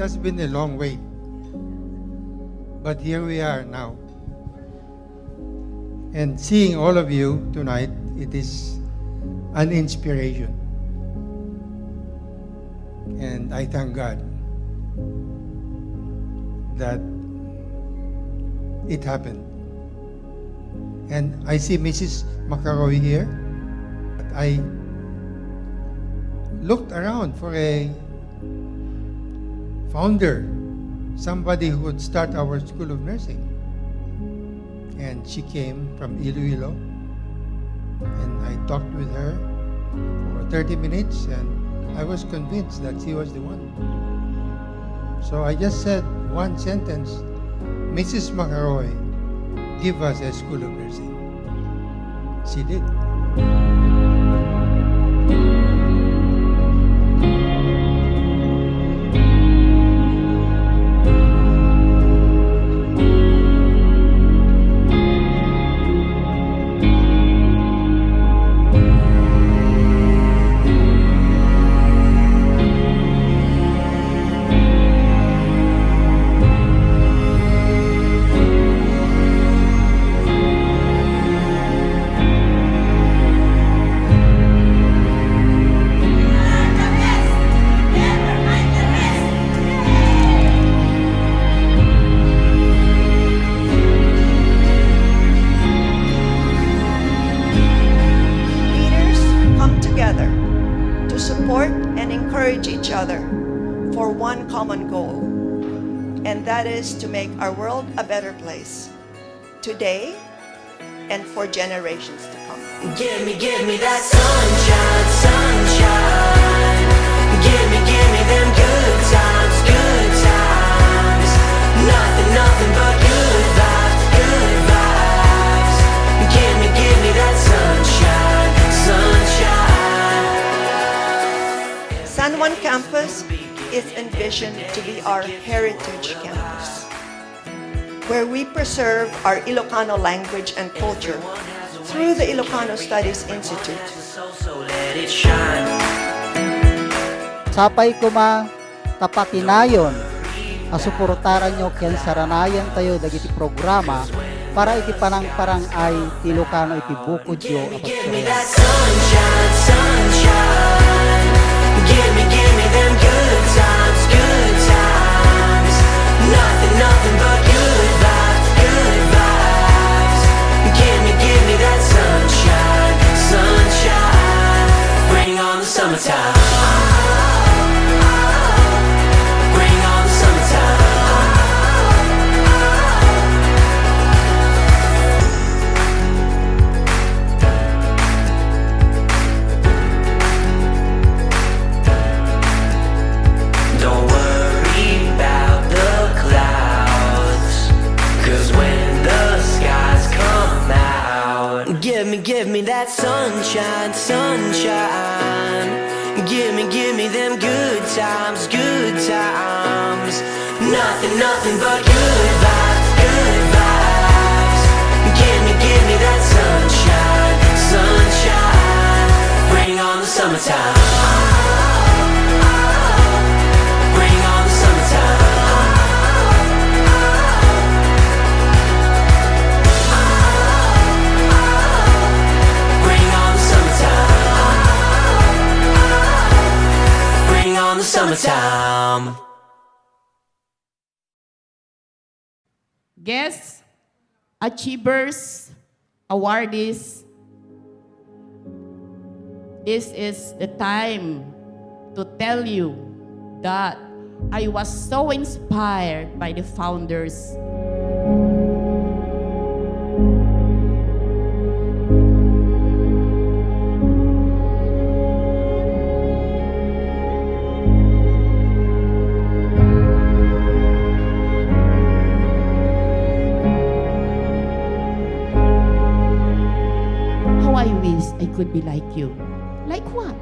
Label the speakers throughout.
Speaker 1: has been a long wait. But here we are now. And seeing all of you tonight, it is an inspiration. And I thank God that it happened. And I see Mrs. McElroy here. I looked around for a founder, somebody who would start our School of Nursing. And she came from Iloilo. And I talked with her for 30 minutes, and I was convinced that she was the one. So I just said one sentence, Mrs. McElroy, give us a School of Nursing. She did.
Speaker 2: Each other for one common goal, and that is to make our world a better place today and for generations to come.
Speaker 3: Give me that sunshine, sunshine. Give me them good times, good times. Nothing but good vibes, good vibes. Give me that sunshine, sunshine.
Speaker 2: San Juan Campus is envisioned to be our heritage campus, where we preserve our Ilocano language and culture through the Ilocano Studies Institute.
Speaker 4: Sapay kuma tapakinayon asuportaran nyo ken saranayan tayo dagiti programa para iti panang-parang ay Ilocano iti bukod yo apat
Speaker 3: Give me them good times, good times. Nothing but good vibes, good vibes. Give me that sunshine, sunshine. Bring on the summertime. Bring on the summertime. Give me that sunshine, sunshine. Give me them good times, good times. Nothing but good vibes, good vibes. Give me that sunshine, sunshine. Bring on the summertime. Bring on the summertime. On the summertime.
Speaker 5: Guests, achievers, awardees, this is the time to tell you that I was so inspired by the founders. I could be like you. Like what?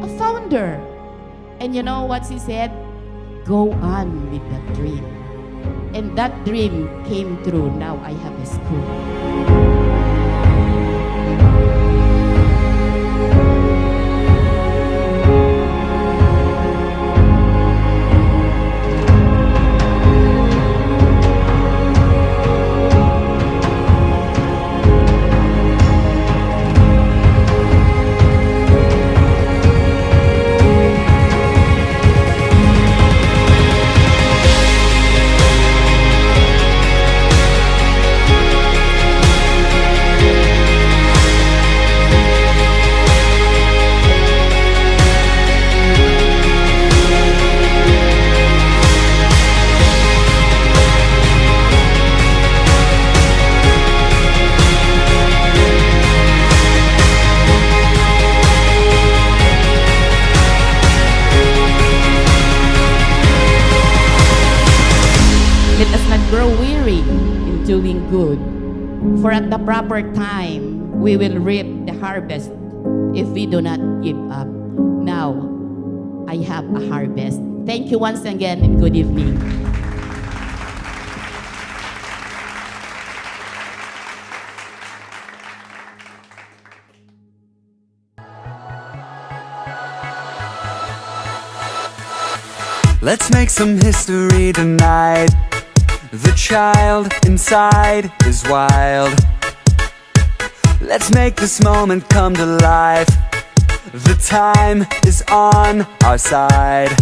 Speaker 5: A founder. And you know what she said? Go on with that dream. And that dream came true. Now I have a school. good. For at the proper time, we will reap the harvest if we do not give up. Now, I have a harvest. Thank you once again and good evening.
Speaker 3: Let's make some history tonight. The child inside is wild. Let's make this moment come to life. The time is on our side.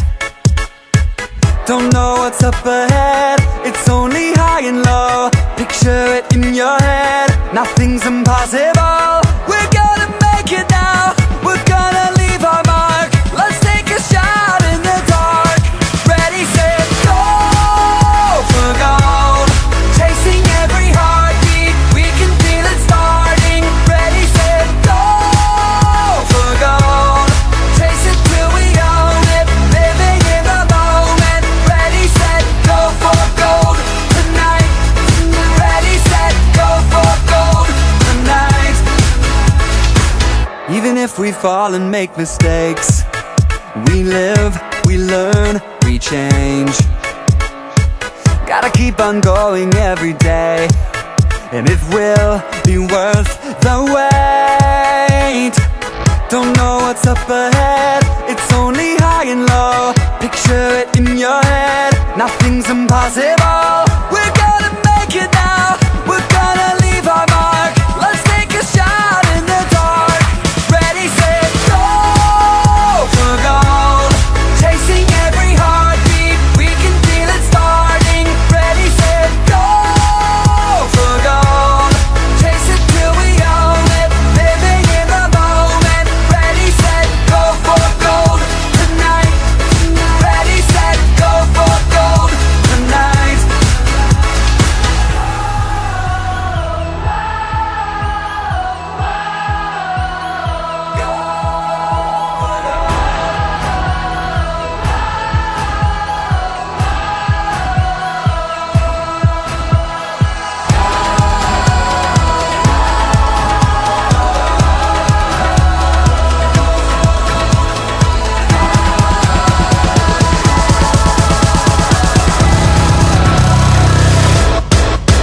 Speaker 3: Don't know what's up ahead, it's only high and low. Picture it in your head, nothing's impossible. We're gonna make it now, we're gonna leave our mark. Let's take a shot in the dark. Ready, set, go for gold. Chasing every heartbeat, we can feel it starting. Ready, set, go for gold. Chase it till we own it, living in the moment. Ready, set, go for gold tonight. Ready, set, go for gold tonight. Even if we fall and make mistakes, we live, we learn, we change. Gotta keep on going every day, and it will be worth the wait. Don't know what's up ahead, it's only high and low. Picture it in your head, nothing's impossible. We're gonna make it now, we're gonna leave our mark. Let's take a shot in the dark. Ready, set, go for gold. Chasing every heartbeat, we can feel it starting. Ready, set, go for gold. Chase it till we own it, living in the moment. Ready, set, go for gold tonight. Ready, set, go for gold tonight.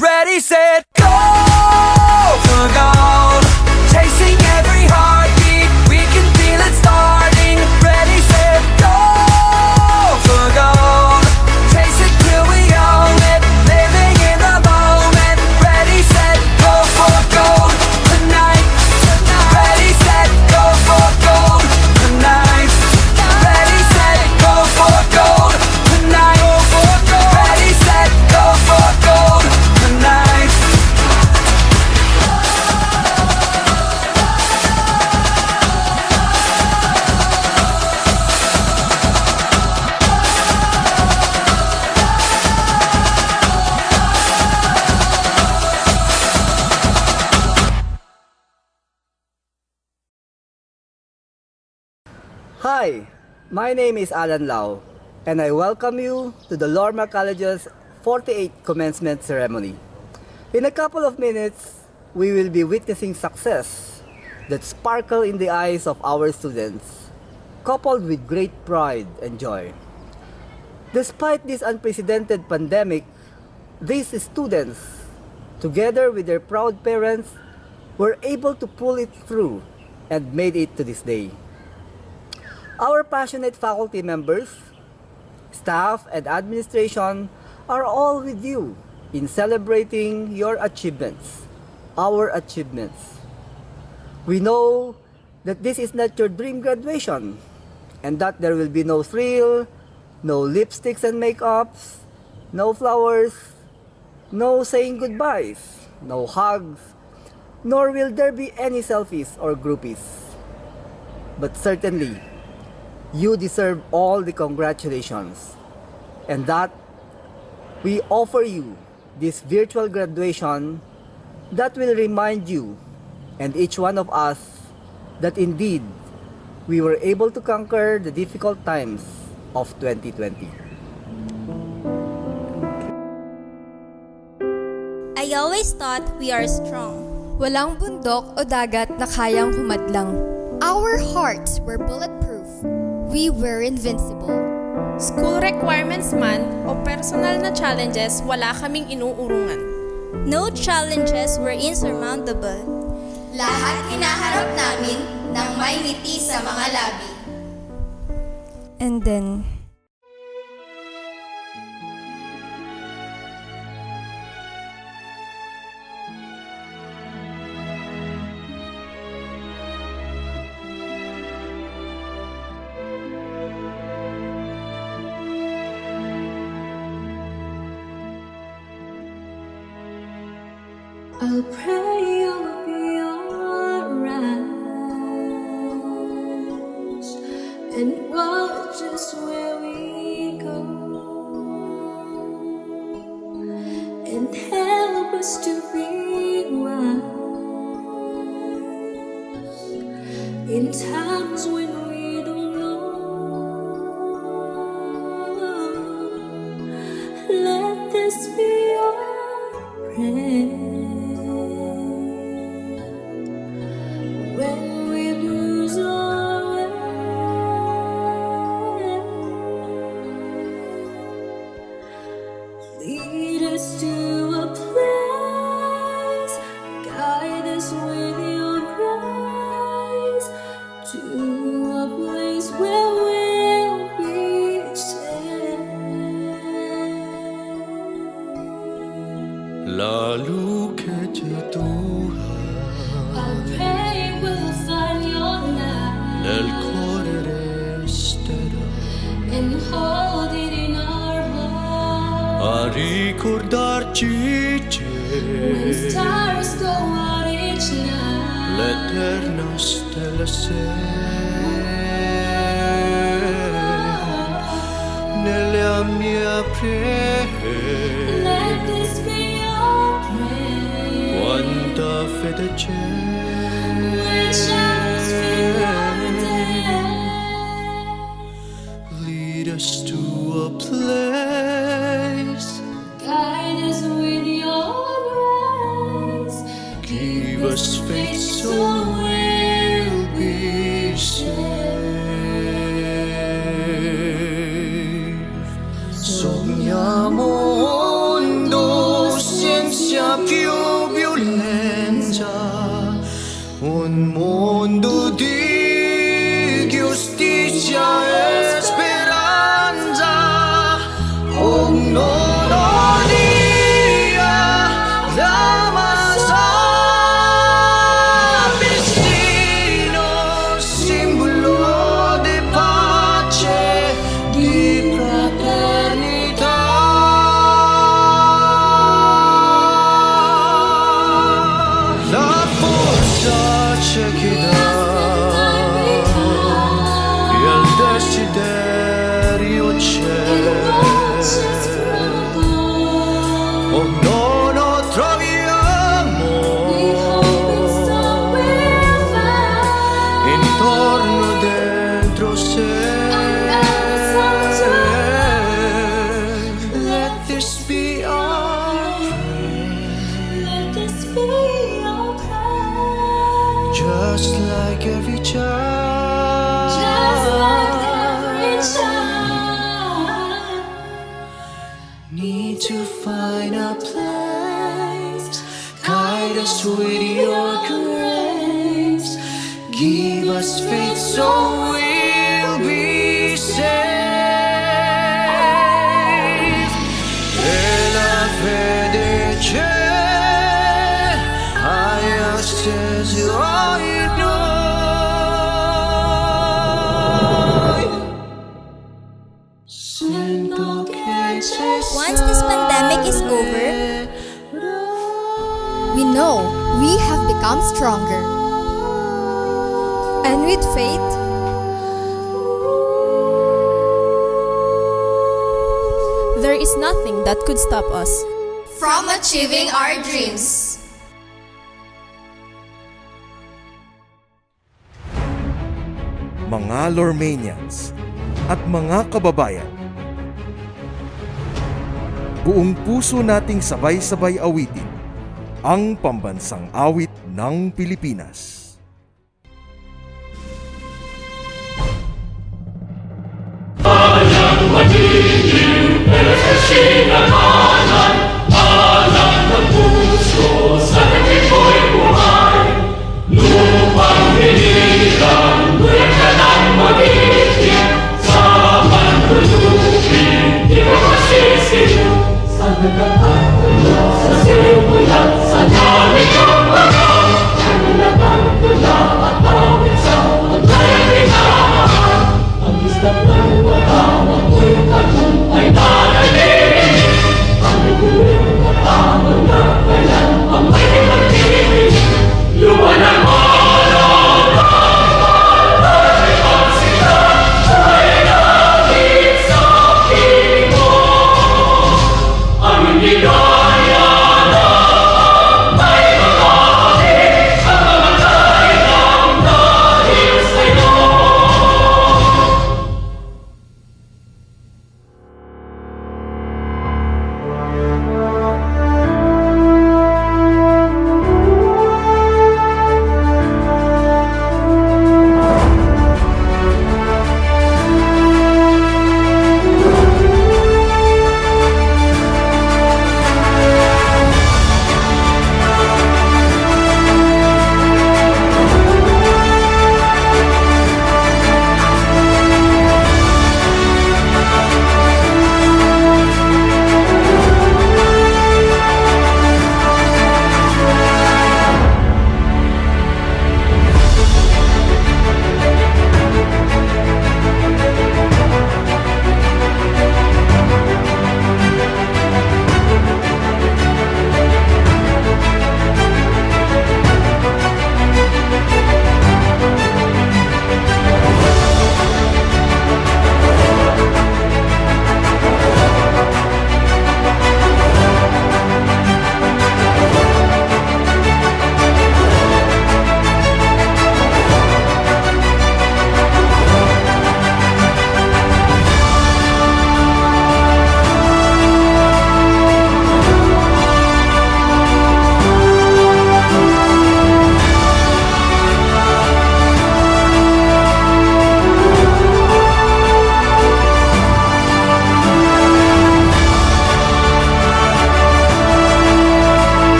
Speaker 3: Ready, set, go for gold. Chasing every heartbeat, we can feel it starting. Ready, set, go for gold. Chase it till we own it, living in the moment. Ready, set, go for gold tonight. Ready, set, go for gold tonight. Ready, set, go for gold tonight. Ready, set, go for gold tonight.
Speaker 6: Hi, my name is Alan Lau, and I welcome you to the Lorma College's 48th commencement ceremony. In a couple of minutes, we will be witnessing success that sparkle in the eyes of our students, coupled with great pride and joy. Despite this unprecedented pandemic, these students, together with their proud parents, were able to pull it through and made it to this day. Our passionate faculty members, staff, and administration are all with you in celebrating your achievements, our achievements. We know that this is not your dream graduation, and that there will be no thrill, no lipsticks and makeups, no flowers, no saying goodbyes, no hugs, nor will there be any selfies or groupies. But certainly, you deserve all the congratulations, and that we offer you this virtual graduation that will remind you and each one of us that indeed we were able to conquer the difficult times of 2020.
Speaker 7: I We always thought we are strong.
Speaker 8: Walang bundok o dagat na kayang humadlang. Our hearts were bulletproof. We were invincible.
Speaker 9: School requirements man o personal na challenges, wala kaming inuurungan.
Speaker 7: No challenges were insurmountable.
Speaker 8: Lahat hinaharap namin ng may ngiti sa mga labi.
Speaker 10: And then,
Speaker 3: I'll pray you'll be alright and watch us where we go and help us to be wise in times when we don't know. Let this be our prayer. When we lose our way, lead us to a place, guide us with your grace, to a place where we'll be safe.
Speaker 11: Lalu Tuhan
Speaker 3: I pray we'll find your light
Speaker 11: nel cuore resterà
Speaker 3: and hold it in our heart.
Speaker 11: a ricordarci
Speaker 3: When
Speaker 11: c'è
Speaker 3: stars go out each night,
Speaker 11: l'eterna stella sei nelle mie preghiere.
Speaker 3: let this be your prayer.
Speaker 11: Quanta fede c'è
Speaker 3: When shadows fill our day,
Speaker 11: lead us to a place,
Speaker 3: guide us with your grace.
Speaker 11: give us faith so we'll be safe. Sogniamo mondo senza più violenza, un mondo di giustizia e speranza. Oh no, no dia la massa vicino, simbolo di pace, di fraternità. La forza c'è chi dà e il desiderio c'è. Oh no, no troviamo intorno dentro sé. Let this be our
Speaker 3: Let this be your prayer.
Speaker 11: just like every child.
Speaker 3: Just like every child.
Speaker 11: Need to find a place, guide us with your grace, give us faith so we'll be safe. E la fede c'è, hai acceso in noi. Sento che c'è
Speaker 7: Once this pandemic is over,
Speaker 8: We know we have become stronger. And with faith,
Speaker 9: There is nothing that could stop us.
Speaker 8: from achieving our dreams.
Speaker 12: Mga Lormanians at mga kababayan, buong puso nating sabay-sabay awitin ang pambansang awit ng Pilipinas.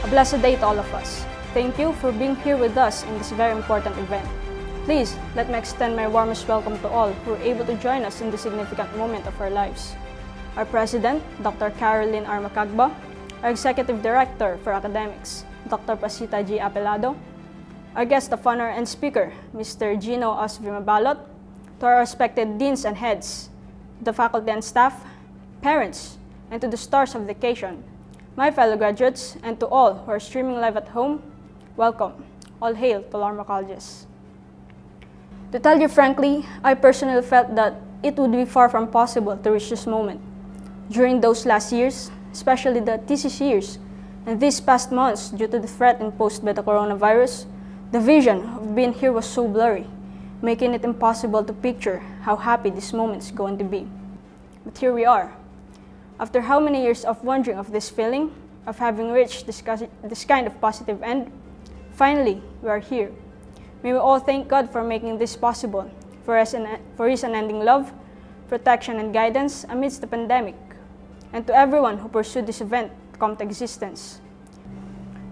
Speaker 13: A blessed day to all of us. Thank you for being here with us in this very important event. Please, let me extend my warmest welcome to all who are able to join us in this significant moment of our lives. Our President, Dr. Caroline R. Macagba, our Executive Director for Academics, Dr. Pasita G. Apelado, our guest of honor and speaker, Mr. Gino Osvimabalot, to our respected deans and heads, the faculty and staff, parents, and to the stars of the occasion, my fellow graduates, and to all who are streaming live at home, welcome. All hail to Lorma colleges. To tell you frankly, I personally felt that it would be far from possible to reach this moment. During those last years, especially the thesis years, and these past months due to the threat imposed by the coronavirus, the vision of being here was so blurry, making it impossible to picture how happy this moment is going to be. But here we are. After how many years of wondering of this feeling, of having reached this kind of positive end, finally, we are here. May we all thank God for making this possible, for His unending love, protection, and guidance amidst the pandemic, and to everyone who pursued this event to come to existence.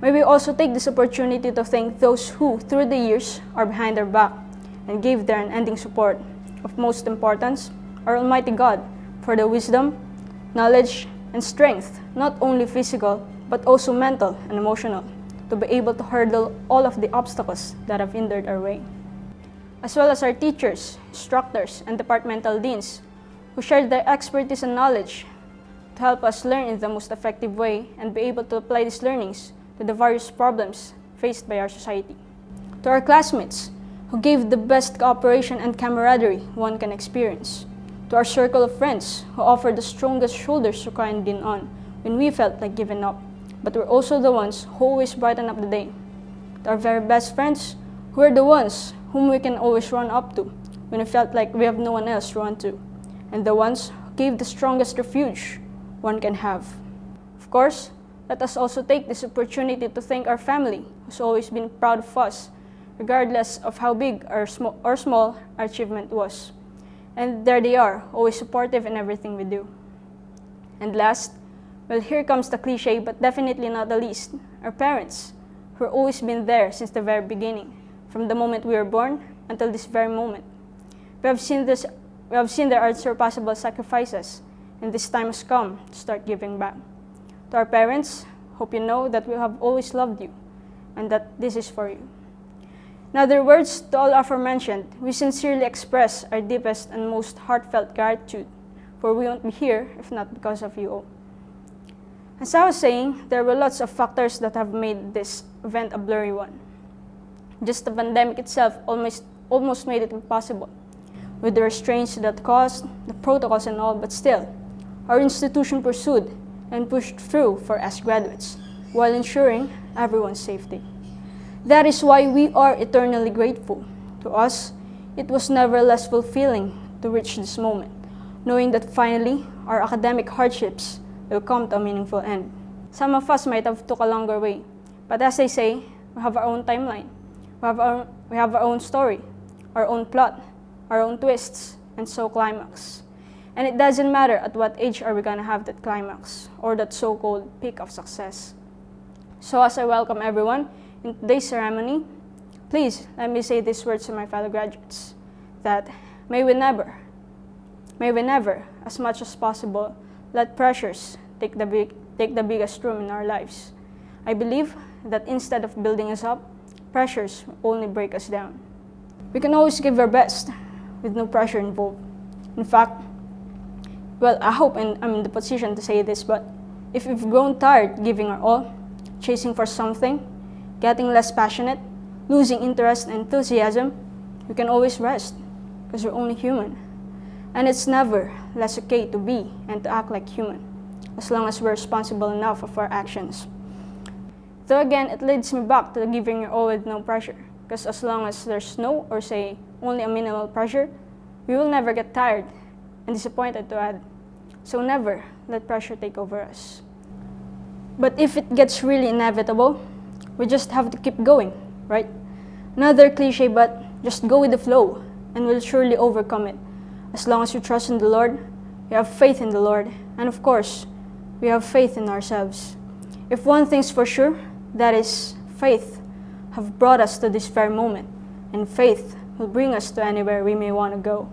Speaker 13: May we also take this opportunity to thank those who, through the years, are behind our back and gave their unending support. Of most importance, our Almighty God, for the wisdom, knowledge, and strength, not only physical, but also mental and emotional, to be able to hurdle all of the obstacles that have hindered our way. As well as our teachers, instructors, and departmental deans, who shared their expertise and knowledge to help us learn in the most effective way and be able to apply these learnings to the various problems faced by our society. To our classmates, who gave the best cooperation and camaraderie one can experience. To our circle of friends, who offered the strongest shoulders to cry and lean on when we felt like giving up, but were also the ones who always brighten up the day. To our very best friends, who are the ones whom we can always run up to when we felt like we have no one else to run to, and the ones who gave the strongest refuge one can have. Of course, let us also take this opportunity to thank our family, who's always been proud of us, regardless of how big or small our achievement was. And there they are, always supportive in everything we do. And last, well, here comes the cliche, but definitely not the least, our parents, who have always been there since the very beginning, from the moment we were born until this very moment. We have seen their unsurpassable sacrifices, and this time has come to start giving back. To our parents, hope you know that we have always loved you, and that this is for you. In other words, to all aforementioned, we sincerely express our deepest and most heartfelt gratitude, for we won't be here if not because of you all. As I was saying, there were lots of factors that have made this event a blurry one. Just the pandemic itself almost made it impossible, with the restraints that caused, the protocols and all, but still, our institution pursued and pushed through for us graduates, while ensuring everyone's safety. That is why we are eternally grateful. To us, it was never less fulfilling to reach this moment, knowing that finally, our academic hardships will come to a meaningful end. Some of us might have took a longer way, but as I say, we have our own timeline. We have our own story, our own plot, our own twists, and so climax. And it doesn't matter at what age are we gonna have that climax, or that so-called peak of success. So as I welcome everyone in today's ceremony, please let me say these words to my fellow graduates, that may we never, as much as possible, let pressures take the biggest room in our lives. I believe that instead of building us up, pressures will only break us down. We can always give our best with no pressure involved. In fact, well, I hope I'm in the position to say this, but if we've grown tired giving our all, chasing for something, getting less passionate, losing interest and enthusiasm, we can always rest, because we're only human. And it's never less okay to be and to act like human, as long as we're responsible enough of our actions. So again, it leads me back to giving your all with no pressure, because as long as there's no, or say, only a minimal pressure, we will never get tired and disappointed to add. So never let pressure take over us. But if it gets really inevitable, we just have to keep going, right? Another cliche, but just go with the flow, and we'll surely overcome it. As long as we trust in the Lord, we have faith in the Lord, and of course, we have faith in ourselves. If one thing's for sure, that is, faith have brought us to this very moment, and faith will bring us to anywhere we may want to go.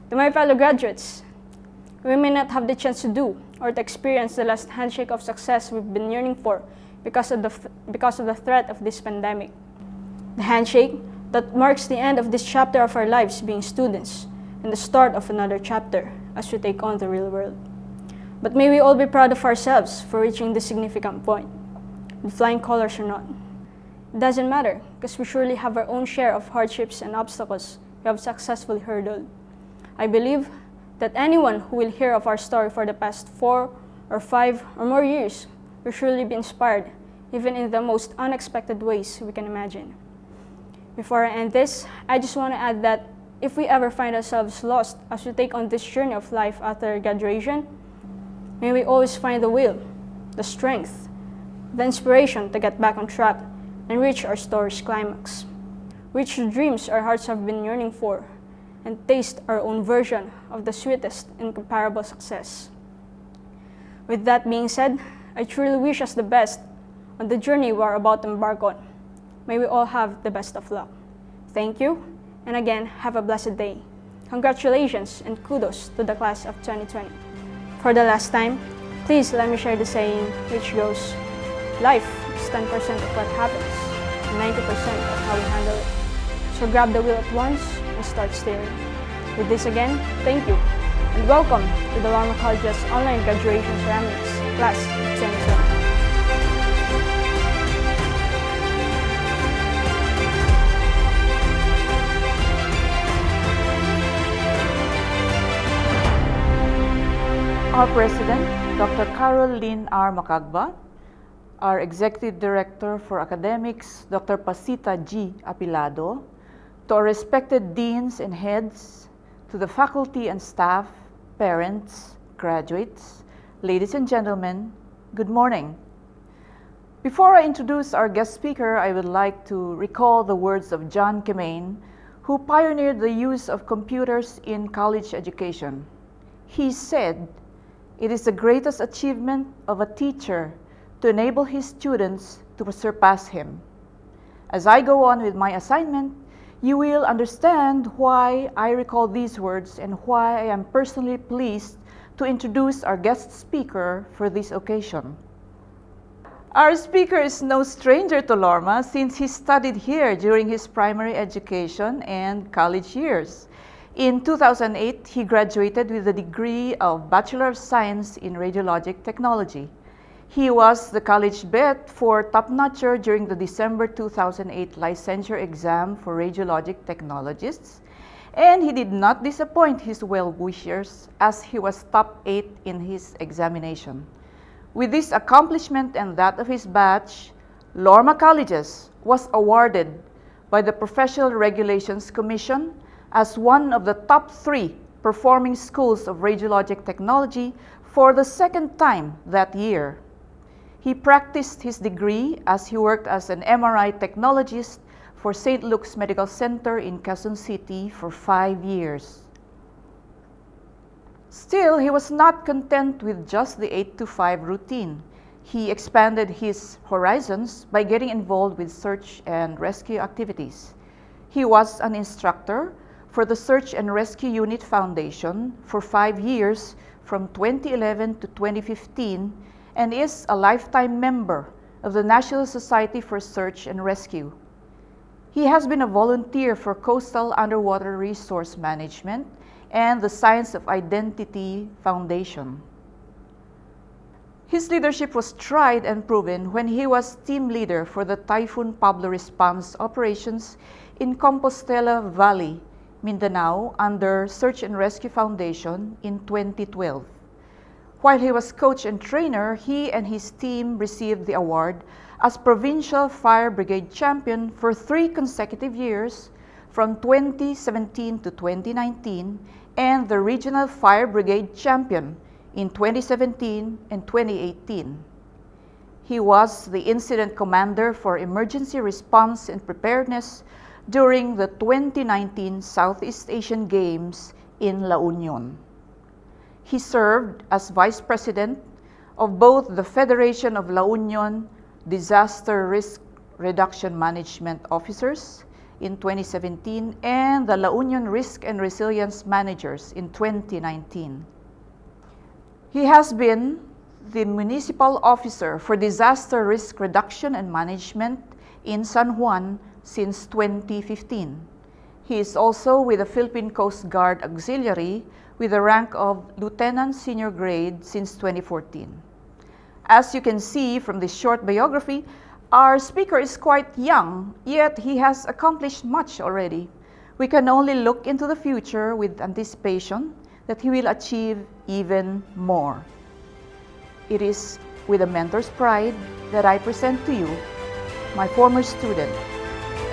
Speaker 13: To my fellow graduates, we may not have the chance to do or to experience the last handshake of success we've been yearning for because of the threat of this pandemic. The handshake that marks the end of this chapter of our lives being students and the start of another chapter as we take on the real world. But may we all be proud of ourselves for reaching this significant point, with flying colors or not. It doesn't matter, because we surely have our own share of hardships and obstacles we have successfully hurdled. I believe that anyone who will hear of our story for the past 4 or 5 or more years will surely be inspired, even in the most unexpected ways we can imagine. Before I end this, I just want to add that if we ever find ourselves lost as we take on this journey of life after graduation, may we always find the will, the strength, the inspiration to get back on track and reach our story's climax. Reach the dreams our hearts have been yearning for, and taste our own version of the sweetest incomparable success. With that being said, I truly wish us the best on the journey we are about to embark on. May we all have the best of luck. Thank you, and again, have a blessed day. Congratulations and kudos to the class of 2020. For the last time, please let me share the saying which goes, life is 10% of what happens, and 90% of how we handle it. So grab the wheel at once and start steering. With this again, thank you, and welcome to the Lorma College's online graduation ceremonies, class of 2020.
Speaker 14: Our President, Dr. Carol Lynn R. Macagba, our Executive Director for Academics, Dr. Pasita G. Apilado, to our respected deans and heads, to the faculty and staff, parents, graduates, ladies and gentlemen, good morning. Before I introduce our guest speaker, I would like to recall the words of John Kemain, who pioneered the use of computers in college education. He said, "It is the greatest achievement of a teacher to enable his students to surpass him." As I go on with my assignment, you will understand why I recall these words and why I am personally pleased to introduce our guest speaker for this occasion. Our speaker is no stranger to Lorma since he studied here during his primary education and college years. In 2008, he graduated with a degree of Bachelor of Science in Radiologic Technology. He was the college bet for top-notcher during the December 2008 licensure exam for radiologic technologists, and he did not disappoint his well-wishers as he was top 8 in his examination. With this accomplishment and that of his batch, Lorma Colleges was awarded by the Professional Regulations Commission as one of the top 3 performing schools of radiologic technology for the second time that year. He practiced his degree as he worked as an MRI technologist for St. Luke's Medical Center in Quezon City for 5 years. Still, he was not content with just the 8 to 5 routine. He expanded his horizons by getting involved with search and rescue activities. He was an instructor for the Search and Rescue Unit Foundation for 5 years from 2011 to 2015 and is a lifetime member of the National Society for Search and Rescue. He has been a volunteer for Coastal Underwater Resource Management and the Science of Identity Foundation. His leadership was tried and proven when he was team leader for the Typhoon Pablo response operations in Compostela Valley, Mindanao, under Search and Rescue Foundation in 2012. While he was coach and trainer, he and his team received the award as Provincial Fire Brigade Champion for 3 consecutive years from 2017 to 2019 and the Regional Fire Brigade Champion in 2017 and 2018. He was the Incident Commander for Emergency Response and Preparedness during the 2019 Southeast Asian Games in La Union. He served as Vice President of both the Federation of La Union Disaster Risk Reduction Management Officers in 2017 and the La Union Risk and Resilience Managers in 2019. He has been the Municipal Officer for Disaster Risk Reduction and Management in San Juan since 2015. He is also with the Philippine Coast Guard Auxiliary with the rank of Lieutenant Senior Grade since 2014. As you can see from this short biography, our speaker is quite young, yet he has accomplished much already. We can only look into the future with anticipation that he will achieve even more. It is with a mentor's pride that I present to you my former student,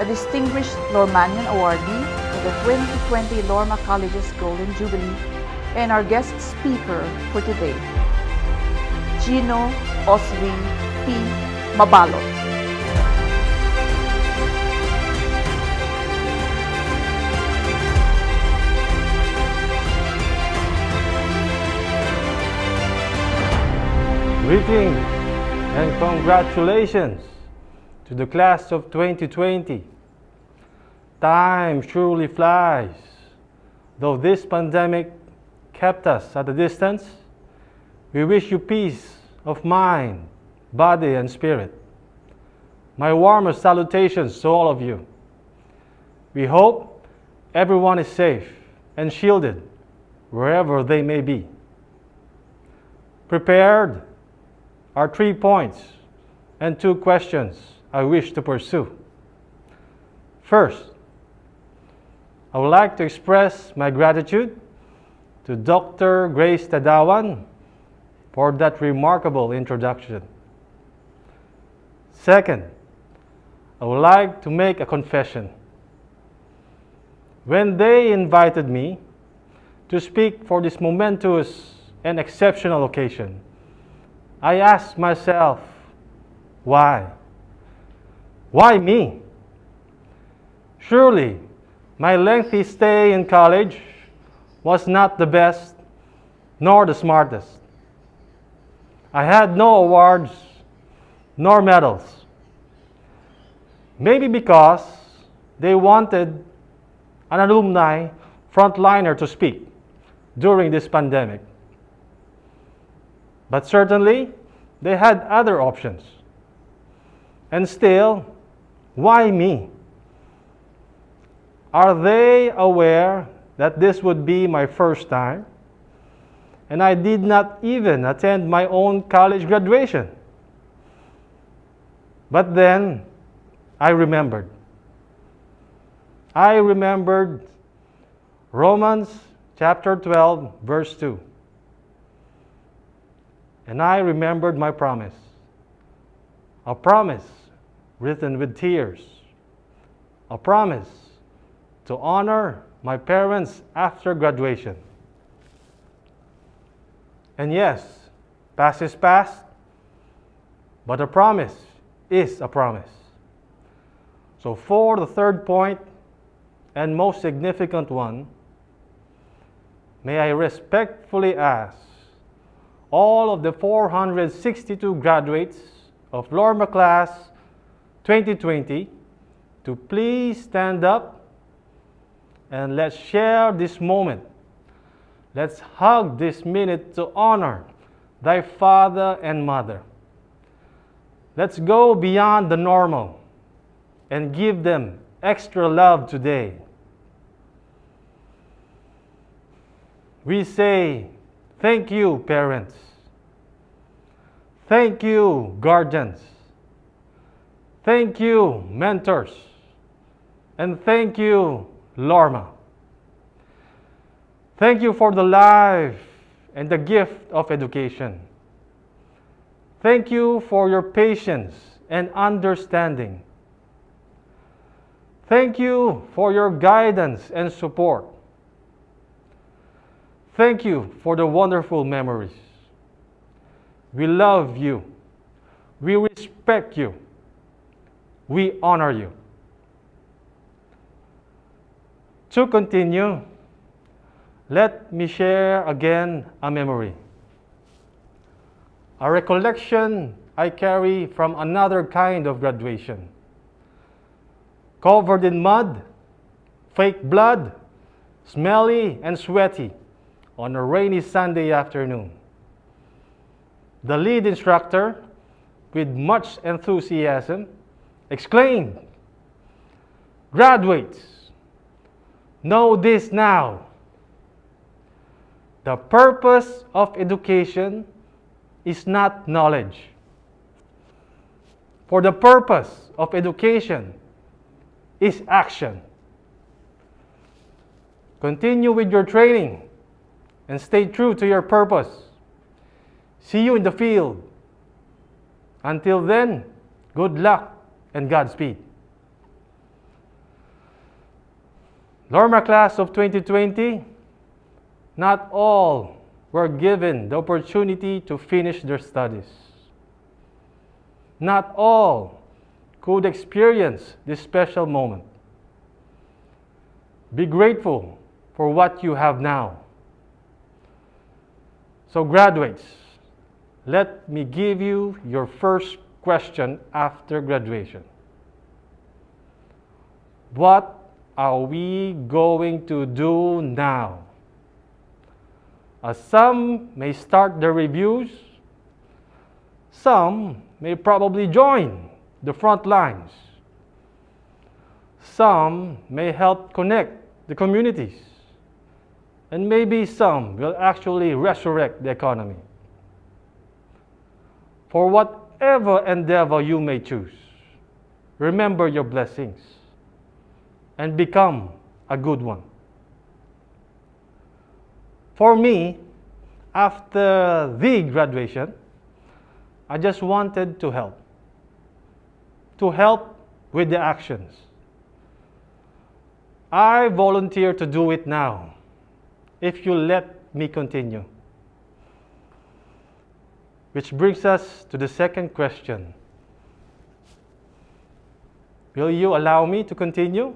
Speaker 14: a distinguished Lormanian awardee for the 2020 Lorma College's Golden Jubilee, and our guest speaker for today, Gino Oswin P. Mabalot.
Speaker 15: Greetings and congratulations to the class of 2020. Time surely flies. Though this pandemic kept us at a distance, We wish you peace of mind, body, and spirit. My warmest salutations to all of you. We hope everyone is safe and shielded wherever they may be. Prepared are 3 points and 2 questions I wish to pursue. First, I would like to express my gratitude to Dr. Grace Tadawan for that remarkable introduction. Second, I would like to make a confession. When they invited me to speak for this momentous and exceptional occasion, I asked myself, why? Why me? Surely, my lengthy stay in college was not the best nor the smartest. I had no awards nor medals. Maybe because they wanted an alumni frontliner to speak during this pandemic. But certainly, they had other options. And still, why me? Are they aware that this would be my first time? And I did not even attend my own college graduation. But then, I remembered. Romans chapter 12, verse 2. And I remembered my promise. A promise written with tears. A promise to honor my parents after graduation. And yes, past is past, but a promise is a promise. So for the third point, and most significant one, may I respectfully ask all of the 462 graduates of Lorma Class 2020 to please stand up and let's share this moment. Let's hug this minute to honor thy father and mother. Let's go beyond the normal and give them extra love today. We say, thank you, parents. Thank you, guardians. Thank you, mentors. And thank you, Lorma. Thank you for the life and the gift of education. Thank you for your patience and understanding. Thank you for your guidance and support. Thank you for the wonderful memories. We love you. We respect you. We honor you. To continue, let me share again a memory. A recollection I carry from another kind of graduation. Covered in mud, fake blood, smelly and sweaty on a rainy Sunday afternoon. The lead instructor, with much enthusiasm, exclaimed, "Graduates, know this now. The purpose of education is not knowledge. For the purpose of education is action. Continue with your training and stay true to your purpose. See you in the field. Until then, good luck and Godspeed." Lorma Class of 2020, not all were given the opportunity to finish their studies. Not all could experience this special moment. Be grateful for what you have now. So graduates, let me give you your first question after graduation. What are we going to do now? as some may start their reviews, some may probably join the front lines. Some may help connect the communities, and maybe some will actually resurrect the economy. For whatever endeavor you may choose, remember your blessings and become a good one. For me, after the graduation, I just wanted to help with the actions. I volunteer to do it now, if you let me continue. Which brings us to the second question. Will you allow me to continue?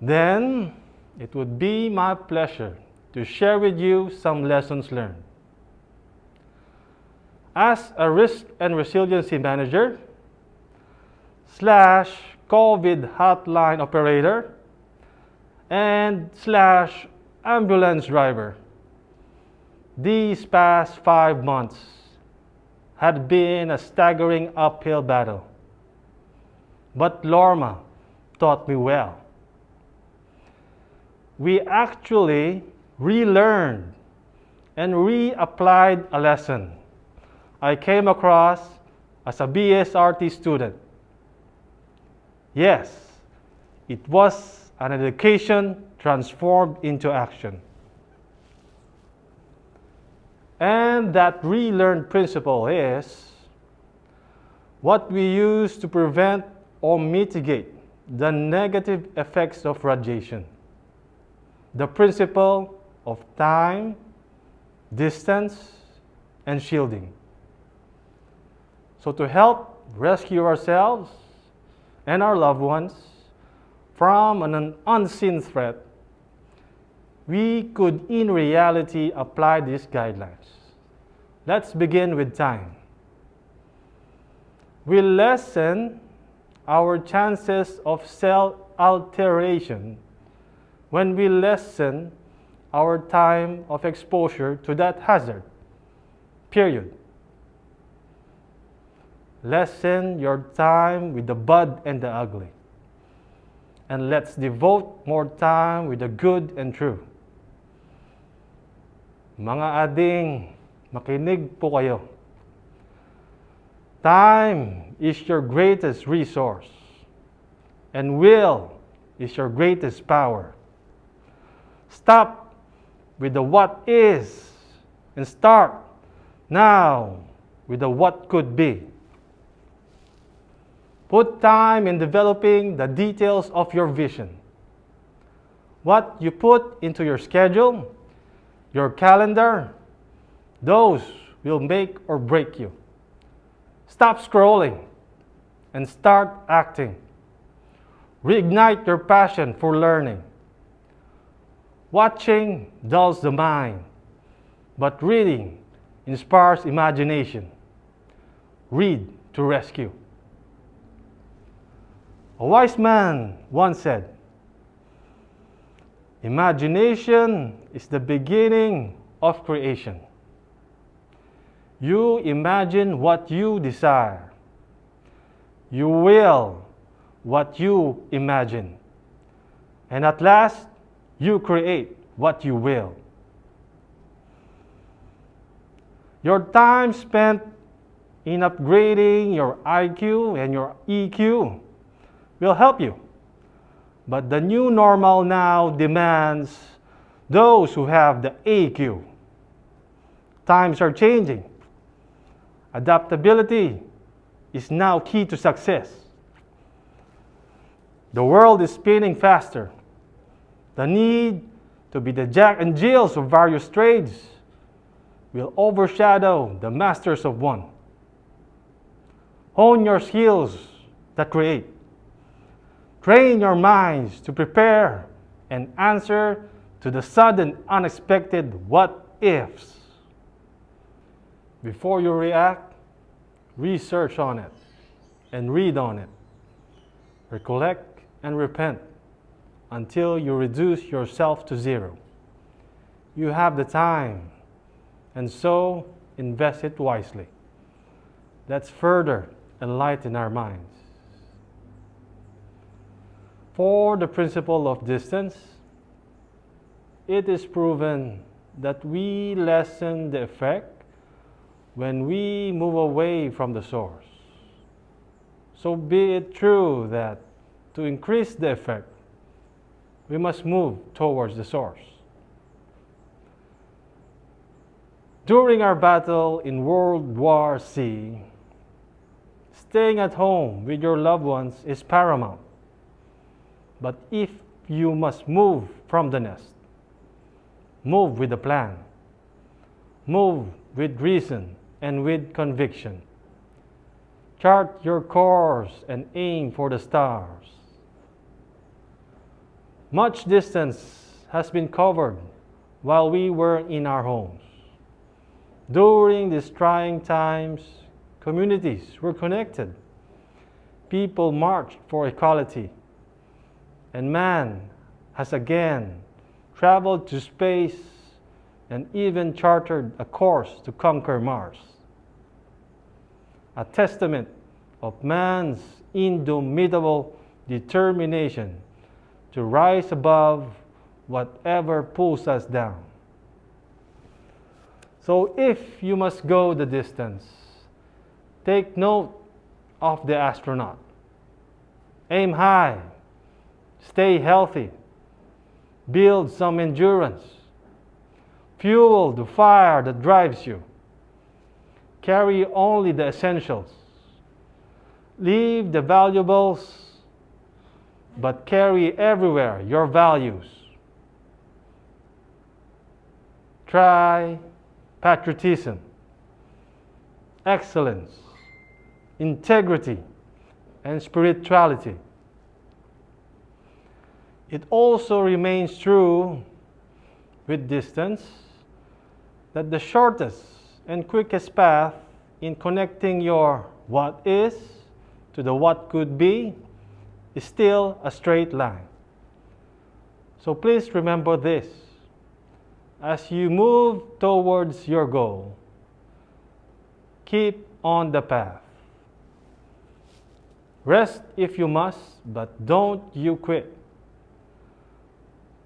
Speaker 15: Then it would be my pleasure to share with you some lessons learned. As a risk and resiliency manager / COVID hotline operator and / ambulance driver, these past 5 months had been a staggering uphill battle. But Lorma taught me well. We actually relearned and reapplied a lesson I came across as a BSRT student. Yes, it was an education transformed into action. And that relearned principle is what we use to prevent or mitigate the negative effects of radiation. The principle of time, distance, and shielding. So to help rescue ourselves and our loved ones from an unseen threat, we could in reality apply these guidelines. Let's begin with time. We lessen our chances of cell alteration when we lessen our time of exposure to that hazard. Period. Lessen your time with the bad and the ugly. And let's devote more time with the good and true. Mga ading, makinig po kayo. Time is your greatest resource, and will is your greatest power. Stop with the what is and start now with the what could be. Put time in developing the details of your vision. What you put into your schedule, your calendar, those will make or break you. Stop scrolling and start acting. Reignite your passion for learning. Watching dulls the mind, but reading inspires imagination. Read to rescue. A wise man once said, "Imagination is the beginning of creation." You imagine what you desire. You will what you imagine. And at last, you create what you will. Your time spent in upgrading your IQ and your EQ will help you. But the new normal now demands those who have the AQ. Times are changing. Adaptability is now key to success. The world is spinning faster. The need to be the Jack and Jills of various trades will overshadow the masters of one. Hone your skills that create. Train your minds to prepare and answer to the sudden, unexpected what-ifs. Before you react, research on it and read on it. Recollect and repent. until you reduce yourself to zero. You have the time, and so invest it wisely. Let's further enlighten our minds. For the principle of distance, it is proven that we lessen the effect when we move away from the source. So be it true that to increase the effect, we must move towards the source. During our battle in World War C, staying at home with your loved ones is paramount. But if you must move from the nest, move with a plan. Move with reason and with conviction. Chart your course and aim for the stars. Much distance has been covered while we were in our homes. During these trying times, communities were connected. People marched for equality. And man has again traveled to space and even chartered a course to conquer Mars. A testament of man's indomitable determination to rise above whatever pulls us down. So if you must go the distance, take note of the astronaut. Aim high, stay healthy, build some endurance, fuel the fire that drives you. Carry only the essentials. Leave the valuables, but carry everywhere your values. Try patriotism, excellence, integrity, and spirituality. It also remains true with distance that the shortest and quickest path in connecting your what is to the what could be is still a straight line. So please remember this. As you move towards your goal, keep on the path. Rest if you must, but don't you quit.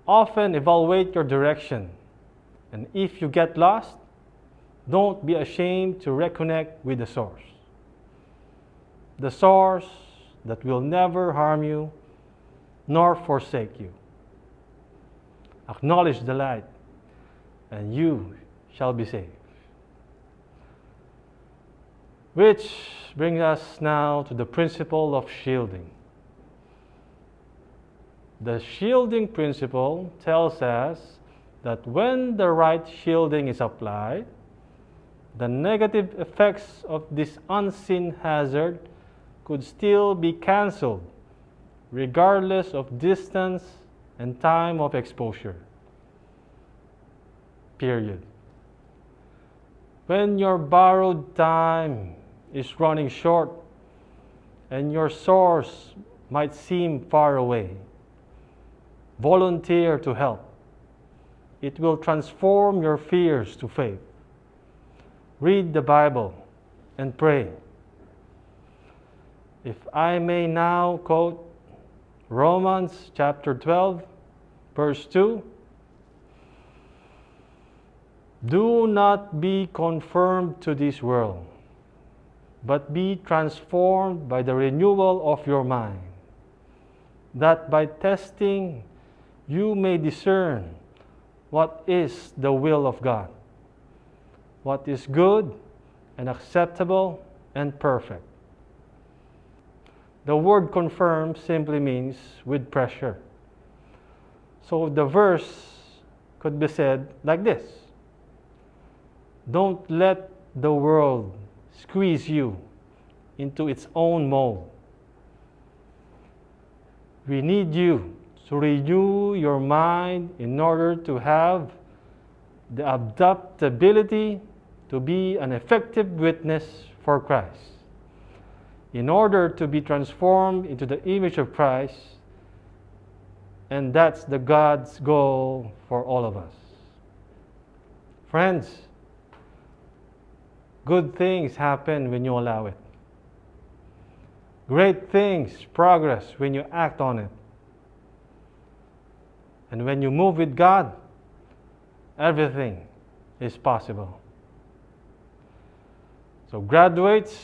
Speaker 15: Often evaluate your direction, and if you get lost, don't be ashamed to reconnect with the source. The source that will never harm you nor forsake you. Acknowledge the light, and you shall be saved. Which brings us now to the principle of shielding. The shielding principle tells us that when the right shielding is applied, the negative effects of this unseen hazard could still be cancelled, regardless of distance and time of exposure. Period. When your borrowed time is running short and your source might seem far away, volunteer to help. It will transform your fears to faith. Read the Bible and pray. If I may now quote Romans chapter 12, verse 2. Do not be conformed to this world, but be transformed by the renewal of your mind, that by testing you may discern what is the will of God, what is good and acceptable and perfect. The word confirm simply means with pressure. So the verse could be said like this: don't let the world squeeze you into its own mold. We need you to renew your mind in order to have the adaptability to be an effective witness for Christ. In order to be transformed into the image of Christ And that's the God's goal for all of us. Friends, good things happen when you allow it. Great things progress when you act on it. And when you move with God, everything is possible. So graduates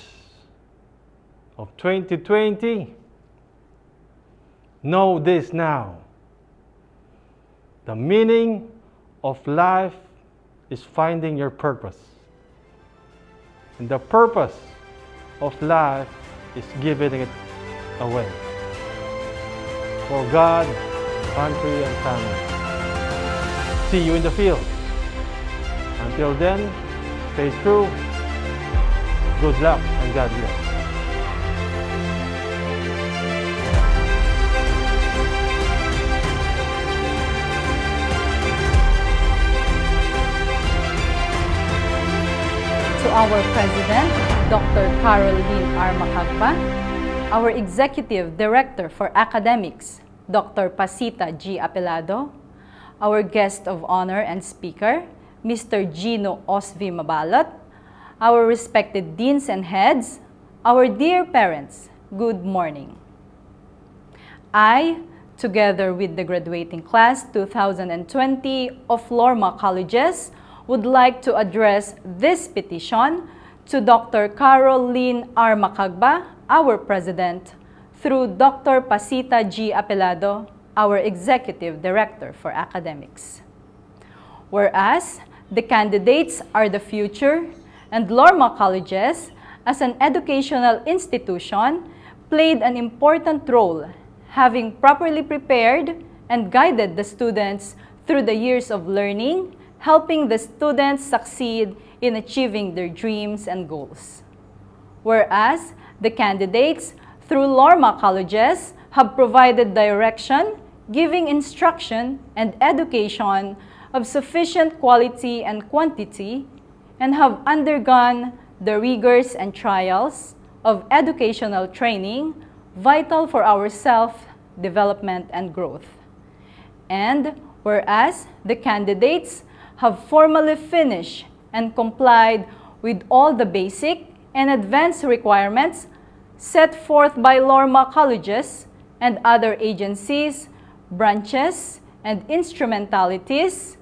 Speaker 15: of 2020, know this now. The meaning of life is finding your purpose. And the purpose of life is giving it away for God, country, and family. See you in the field. Until then, stay true. Good luck and God bless.
Speaker 16: To our President, Dr. Caroline R. Macagba, our Executive Director for Academics, Dr. Pasita G. Apelado, our guest of honor and speaker, Mr. Gino Osvi Mabalot, our respected deans and heads, our dear parents, good morning. I, together with the graduating class 2020 of Lorma Colleges, would like to address this petition to Dr. Caroline R. Macagba, our President, through Dr. Pasita G. Apelado, our Executive Director for Academics. Whereas, the candidates are the future, and Lorma Colleges, as an educational institution, played an important role, having properly prepared and guided the students through the years of learning, helping the students succeed in achieving their dreams and goals. Whereas, the candidates, through Lorma Colleges, have provided direction, giving instruction and education of sufficient quality and quantity, and have undergone the rigors and trials of educational training vital for our self-development and growth. And whereas the candidates have formally finished and complied with all the basic and advanced requirements set forth by Lorma Colleges and other agencies, branches, and instrumentalities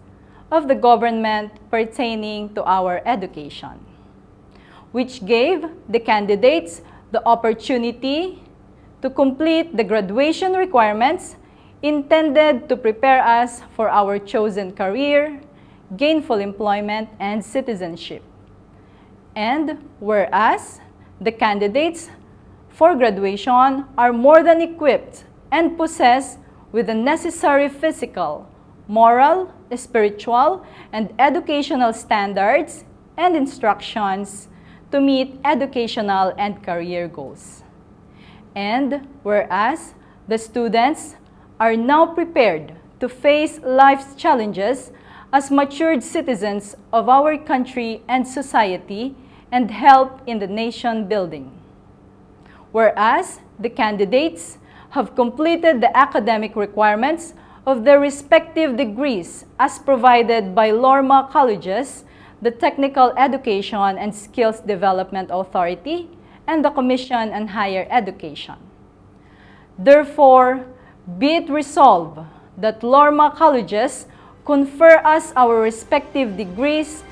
Speaker 16: of the government pertaining to our education, which gave the candidates the opportunity to complete the graduation requirements intended to prepare us for our chosen career, gainful employment, and citizenship. And whereas the candidates for graduation are more than equipped and possess with the necessary physical, moral, spiritual, and educational standards and instructions to meet educational and career goals. And whereas the students are now prepared to face life's challenges as matured citizens of our country and society and help in the nation building. Whereas the candidates have completed the academic requirements of their respective degrees as provided by Lorma Colleges, the Technical Education and Skills Development Authority, and the Commission on Higher Education. Therefore, be it resolved that Lorma Colleges confer us our respective degrees,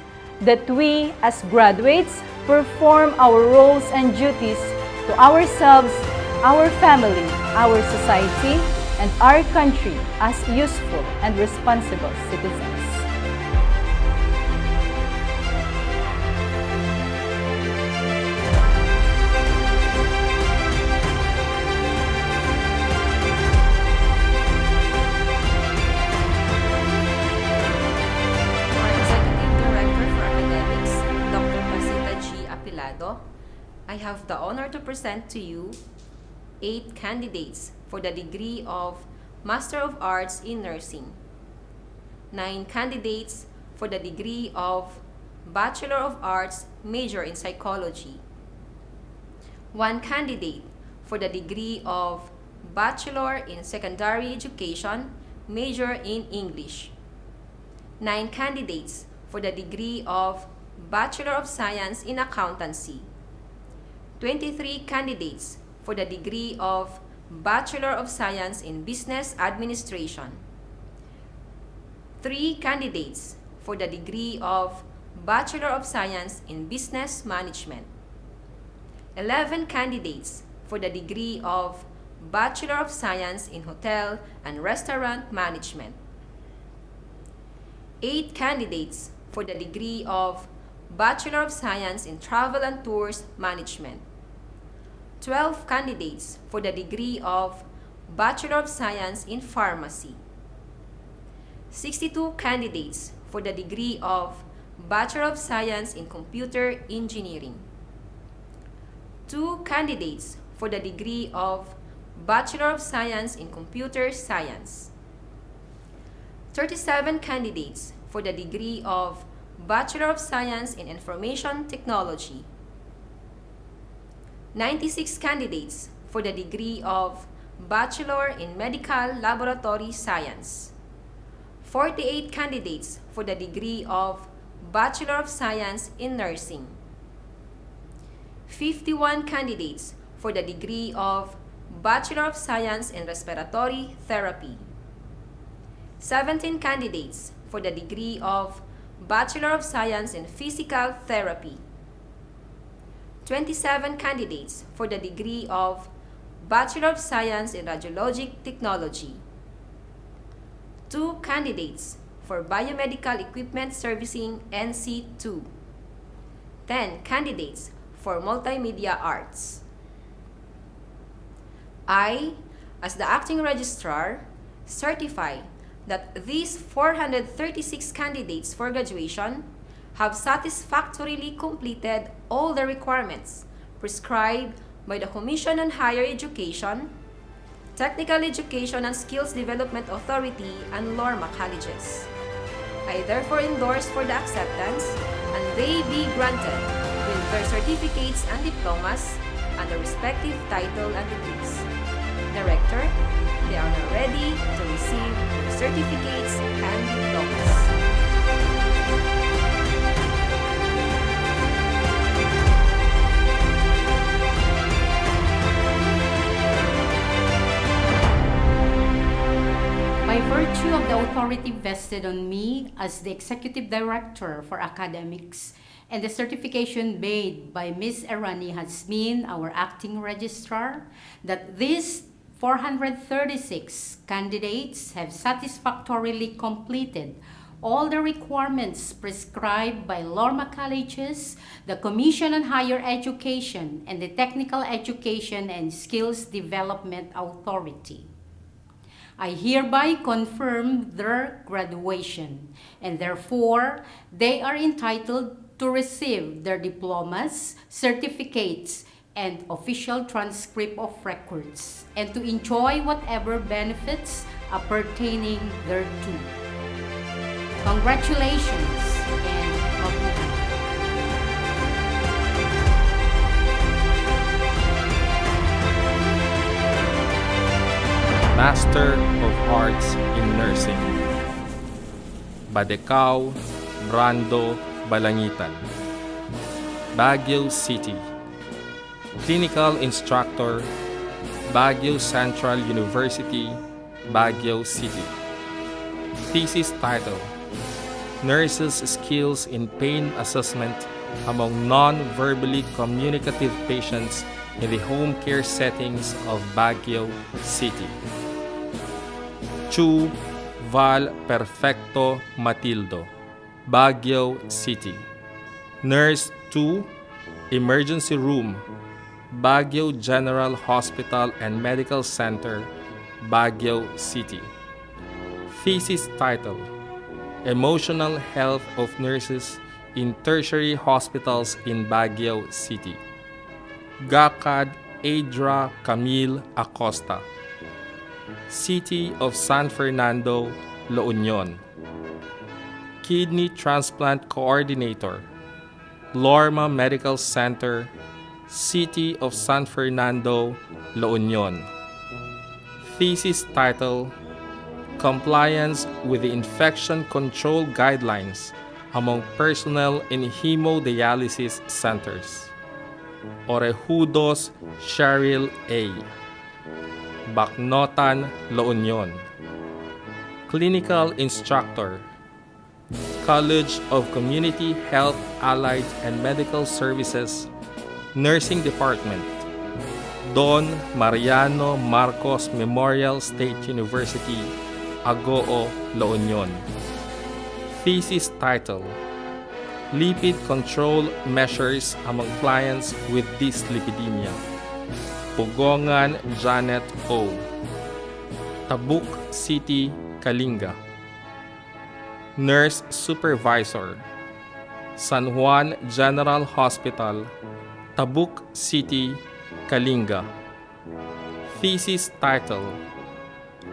Speaker 16: that we, as graduates, perform our roles and duties to ourselves, our family, our society, and our country as useful and responsible citizens.
Speaker 17: I have the honor to present to you 8 candidates for the degree of Master of Arts in Nursing, 9 candidates for the degree of Bachelor of Arts major in Psychology, 1 candidate for the degree of Bachelor in Secondary Education major in English. 9 candidates for the degree of Bachelor of Science in Accountancy. 23 candidates for the degree of Bachelor of Science in Business Administration. 3 candidates for the degree of Bachelor of Science in Business Management. 11 candidates for the degree of Bachelor of Science in Hotel and Restaurant Management. 8 candidates for the degree of Bachelor of Science in Travel and Tours Management. 12 candidates for the degree of Bachelor of Science in Pharmacy. 62 candidates for the degree of Bachelor of Science in Computer Engineering. 2 candidates for the degree of Bachelor of Science in Computer Science. 37 candidates for the degree of Bachelor of Science in Information Technology. 96 candidates for the degree of Bachelor in Medical Laboratory Science. 48 candidates for the degree of Bachelor of Science in Nursing. 51 candidates for the degree of Bachelor of Science in Respiratory Therapy. 17 candidates for the degree of Bachelor of Science in Physical Therapy. 27 candidates for the degree of Bachelor of Science in Radiologic Technology. 2 candidates for Biomedical Equipment Servicing NC2. 10 candidates for Multimedia Arts. I, as the acting registrar, certify that these 436 candidates for graduation have satisfactorily completed all the requirements prescribed by the Commission on Higher Education, Technical Education and Skills Development Authority, and Lorma colleges. I therefore endorse for the acceptance, and they be granted with their certificates and diplomas and the respective title and degrees. Director, they are now ready to receive their certificates and diplomas.
Speaker 18: By virtue of the authority vested on me as the Executive Director for Academics and the certification made by Ms. Erani Hasmin, our Acting Registrar, that these 436 candidates have satisfactorily completed all the requirements prescribed by Lorma colleges, the Commission on Higher Education, and the Technical Education and Skills Development Authority. I hereby confirm their graduation, and therefore they are entitled to receive their diplomas, certificates, and official transcript of records, and to enjoy whatever benefits appertaining thereto. Congratulations and mabuhay.
Speaker 19: Master of Arts in Nursing, Badecao Brando Balangitan, Baguio City. Clinical Instructor, Baguio Central University, Baguio City. Thesis title, Nurses' Skills in Pain Assessment among Non-Verbally Communicative Patients in the Home Care Settings of Baguio City. Chu Val Perfecto Matildo, Baguio City. Nurse 2, Emergency Room, Baguio General Hospital and Medical Center, Baguio City. Thesis title, Emotional Health of Nurses in Tertiary Hospitals in Baguio City. Gacad Adra Camille Acosta, City of San Fernando, La Union. Kidney Transplant Coordinator, Lorma Medical Center, City of San Fernando, La Union. Thesis title, compliance with the infection control guidelines among personnel in hemodialysis centers. Orejudos Cheryl A. Bacnotan, La Union. Clinical Instructor, College of Community Health, Allied and Medical Services, Nursing Department, Don Mariano Marcos Memorial State University, Agoo, La Union. Thesis title, Lipid Control Measures Among Clients with Dyslipidemia. Pugongan Janet O. Tabuk City, Kalinga. Nurse Supervisor, San Juan General Hospital, Tabuk City, Kalinga. Thesis title,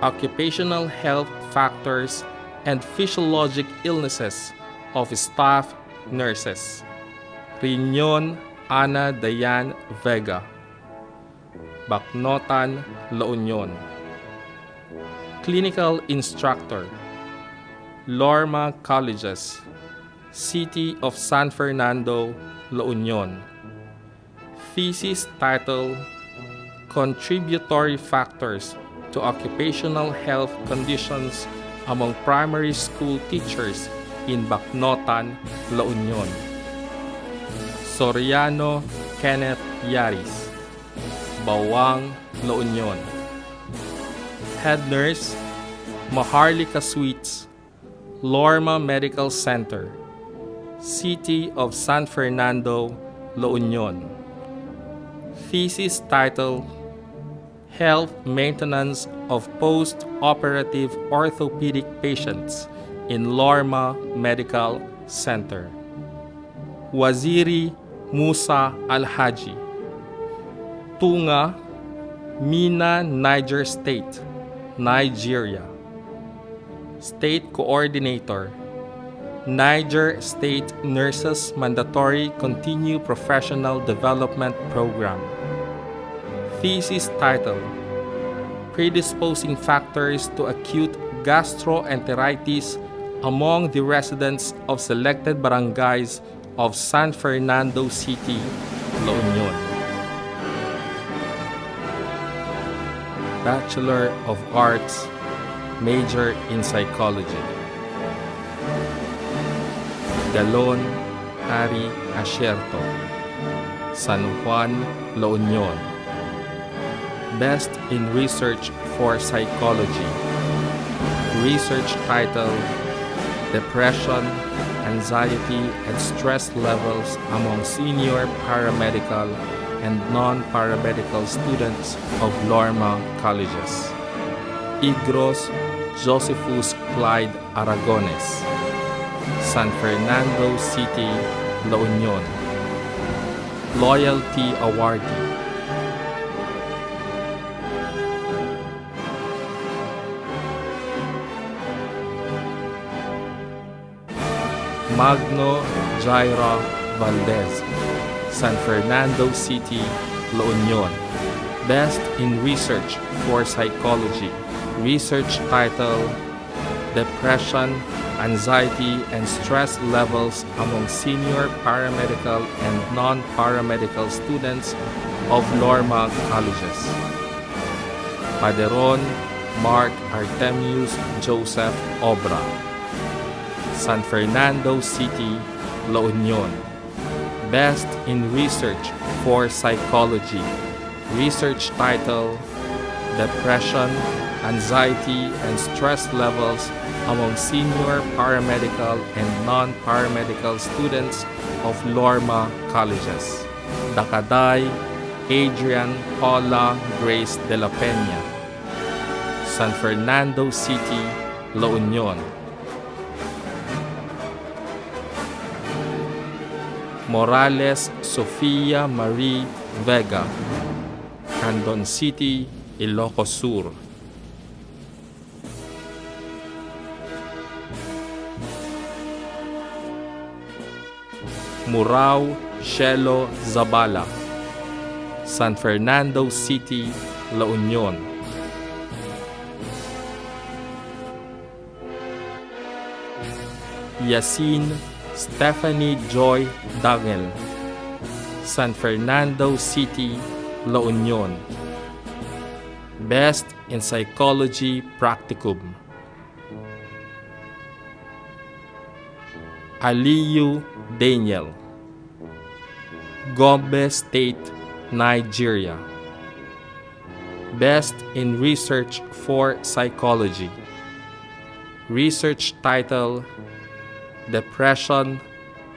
Speaker 19: Occupational Health Factors and Physiologic Illnesses of Staff Nurses. Riñon Ana Dayan Vega. Bacnotan, La Union. Clinical Instructor, Lorma Colleges, City of San Fernando, La Union. Thesis title, Contributory Factors to Occupational Health Conditions Among Primary School Teachers in Bacnotan, La Union. Soriano Kenneth Yaris, Bawang, La Union. Head Nurse, Maharlika Suites, Lorma Medical Center, City of San Fernando, La Union. Thesis title, Health Maintenance of Post-Operative Orthopedic Patients in Lorma Medical Center. Waziri Musa Al-Haji, Tunga, Mina, Niger State, Nigeria. State Coordinator, Niger State Nurses Mandatory Continue Professional Development Program. Thesis title, Predisposing Factors to Acute Gastroenteritis Among the Residents of Selected Barangays of San Fernando City, La Union. Bachelor of Arts, major in Psychology. Galon Harry Asierto, San Juan, La Union. Best in Research for Psychology. Research title, Depression, Anxiety, and Stress Levels Among Senior Paramedical and Non-Paramedical Students of Lorma Colleges. Igros Josephus Clyde Aragones, San Fernando City, La Union. Loyalty Awardee. Magno Jaira Valdez, San Fernando City, La Union. Best in Research for Psychology. Research title, Depression, Anxiety, and Stress Levels Among Senior Paramedical and Non-Paramedical Students of Lorma Colleges. Paderon Mark Artemius Joseph Obra, San Fernando City, La Union. Best in Research for Psychology. Research title, Depression, Anxiety, and Stress Levels Among Senior Paramedical and Non-Paramedical Students of Lorma Colleges. Dacaday Adrian Paula Grace de la Peña, San Fernando City, La Union. Morales Sofia Marie Vega, Candon City, Ilocos Sur. Murao Shelo Zabala, San Fernando City, La Union. Yasin Stephanie Joy Dangel, San Fernando City, La Union. Best in Psychology Practicum. Aliyu Daniel, Gombe State, Nigeria. Best in Research for Psychology. Research title: Depression,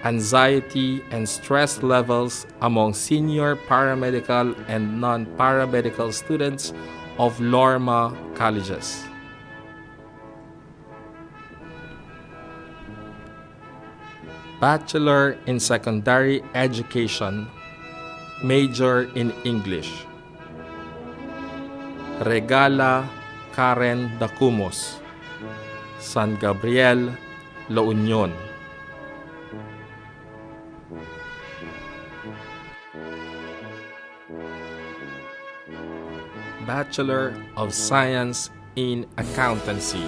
Speaker 19: Anxiety, and Stress Levels Among Senior Paramedical and Non-Paramedical Students of Lorma Colleges. Bachelor in Secondary Education, major in English. Regala Karen Dacumos, San Gabriel, La Union. Bachelor of Science in Accountancy.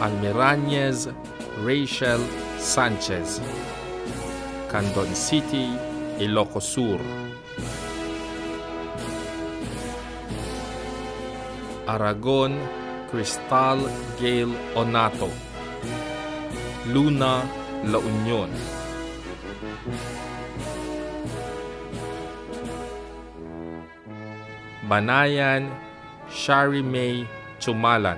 Speaker 19: Almiranez Rachel Sanchez, Candon City, Ilocos Sur. Aragon Cristal Gale Onato, Luna, La Union. Banayan Shari May Chumalan,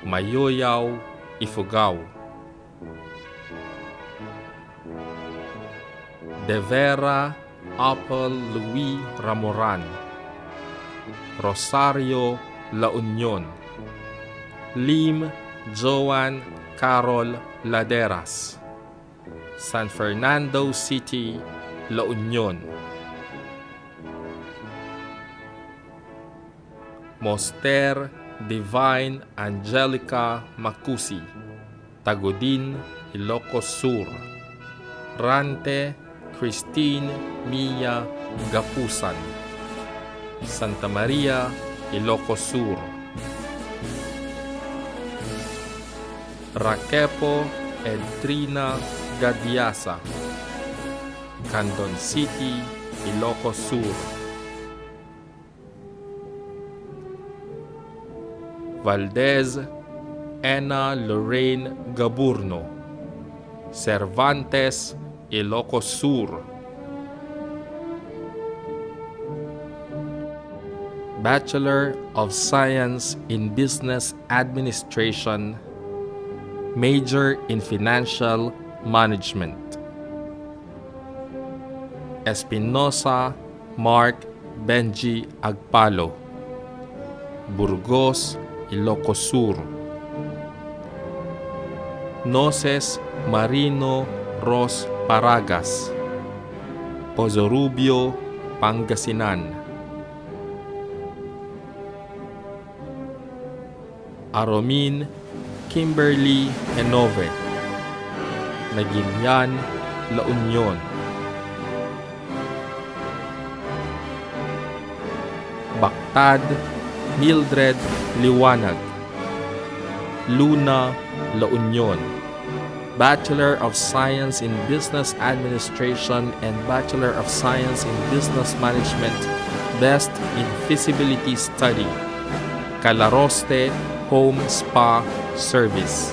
Speaker 19: Mayoyaw, Ifugao. De Vera Apple Louis Ramoran, Rosario, La Union. Lim Joan Carol Laderas, San Fernando City, La Union. Moster Divine Angelica Macusi, Tagudin, Ilocos Sur. Rante Christine Mia Gapusan, Santa Maria, Ilocos Sur. Raquepo Edrina Gadiasa, Candon City, Ilocos Sur. Valdez Ena Lorraine Gaburno, Cervantes, Ilocos Sur. Bachelor of Science in Business Administration, major in Financial Management. Espinosa Mark Benji Agpalo, Burgos, Ilocos Sur. Noces Marino Ros Paragas, Pozorubio, Pangasinan. Aromin Kimberly Enove, Naginyan, La Union. Baktad Mildred Liwanag, Luna, La Union. Bachelor of Science in Business Administration and Bachelor of Science in Business Management, Best in Feasibility Study, Calaroste Home Spa Service.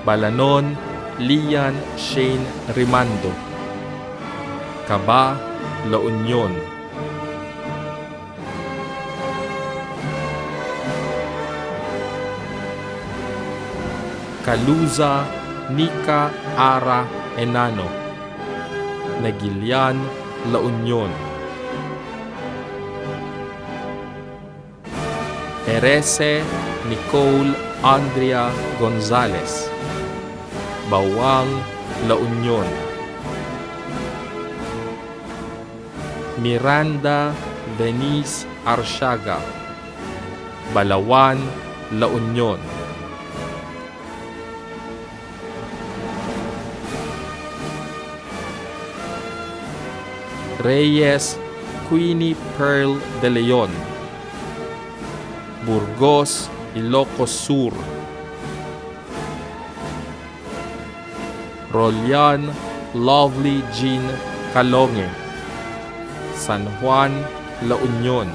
Speaker 19: Balanon Lian Shane Rimando, Caba, La Union. Caluza Nika Ara Enano, Negilian, La Union. Erese Nicole Andrea Gonzalez, Bawang, La Union. Miranda Denise Arshaga, Balawan, La Union. Reyes Queenie Pearl de Leon, Burgos, Ilocos Sur. Rolian Lovely Jean Calonge, San Juan, La Union.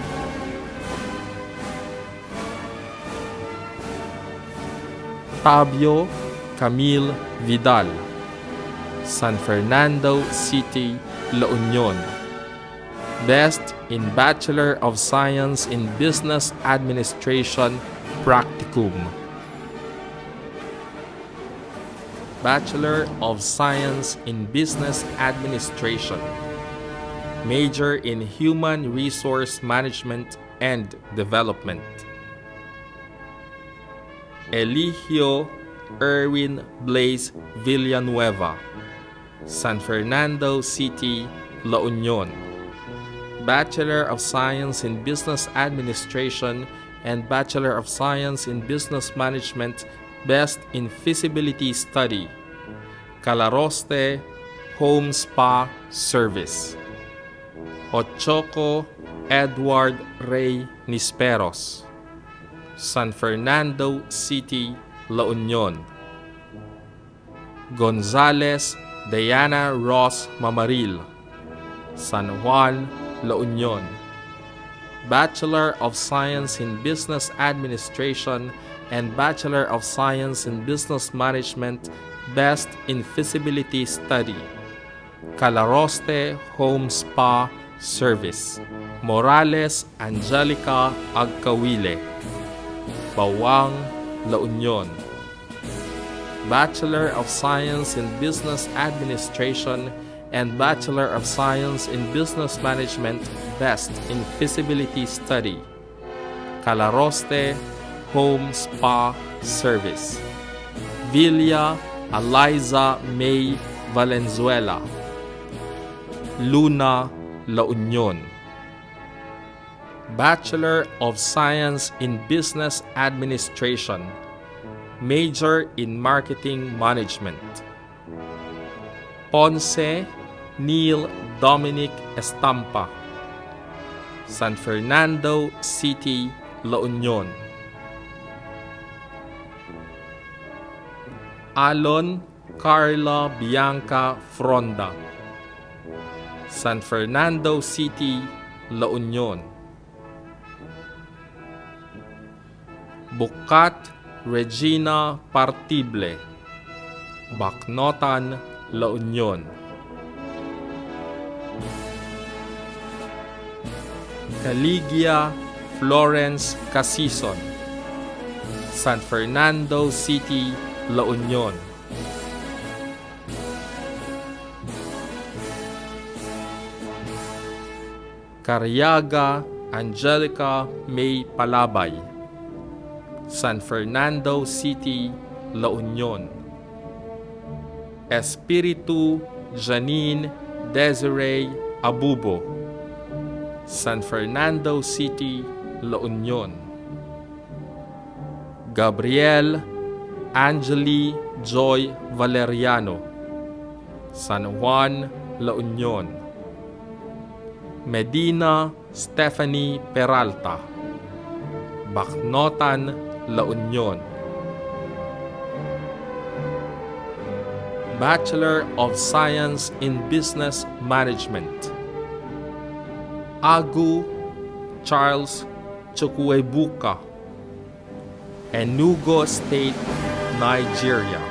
Speaker 19: Tabio Camille Vidal, San Fernando City, La Union. Best in Bachelor of Science in Business Administration Practicum. Bachelor of Science in Business Administration. Major in Human Resource Management and Development. Eligio Erwin Blaze Villanueva, San Fernando City, La Union. Bachelor of Science in Business Administration and Bachelor of Science in Business Management, Best in Feasibility Study. Calaroste Home Spa Service. Ochoco Edward Ray Nisperos, San Fernando City, La Union. Gonzales Diana Ross Mamaril, San Juan, La Union. Bachelor of Science in Business Administration and Bachelor of Science in Business Management, Best in Feasibility Study. Calaroste Home Spa Service. Morales Angelica Agkawile, Bawang, La Union. Bachelor of Science in Business Administration and Bachelor of Science in Business Management, Best in Feasibility Study. Calaroste Home Spa Service. Villa Eliza May Valenzuela, Luna, La Union. Bachelor of Science in Business Administration. Major in Marketing Management. Ponce Neil Dominic Estampa, San Fernando City, La Union. Alon Carla Bianca Fronda, San Fernando City, La Union. Bukat Regina Partible, Bacnotan, La Union. Caligia Florence Casison, San Fernando City, La Union. Cariaga Angelica May Palabay, San Fernando City, La Union. Espiritu Janine Desiree Abubo, San Fernando City, La Union. Gabriel Angeli Joy Valeriano, San Juan, La Union. Medina Stephanie Peralta, Bacnotan, La Union. Bachelor of Science in Business Management. Agu Charles Chukwuebuka, Enugu State, Nigeria.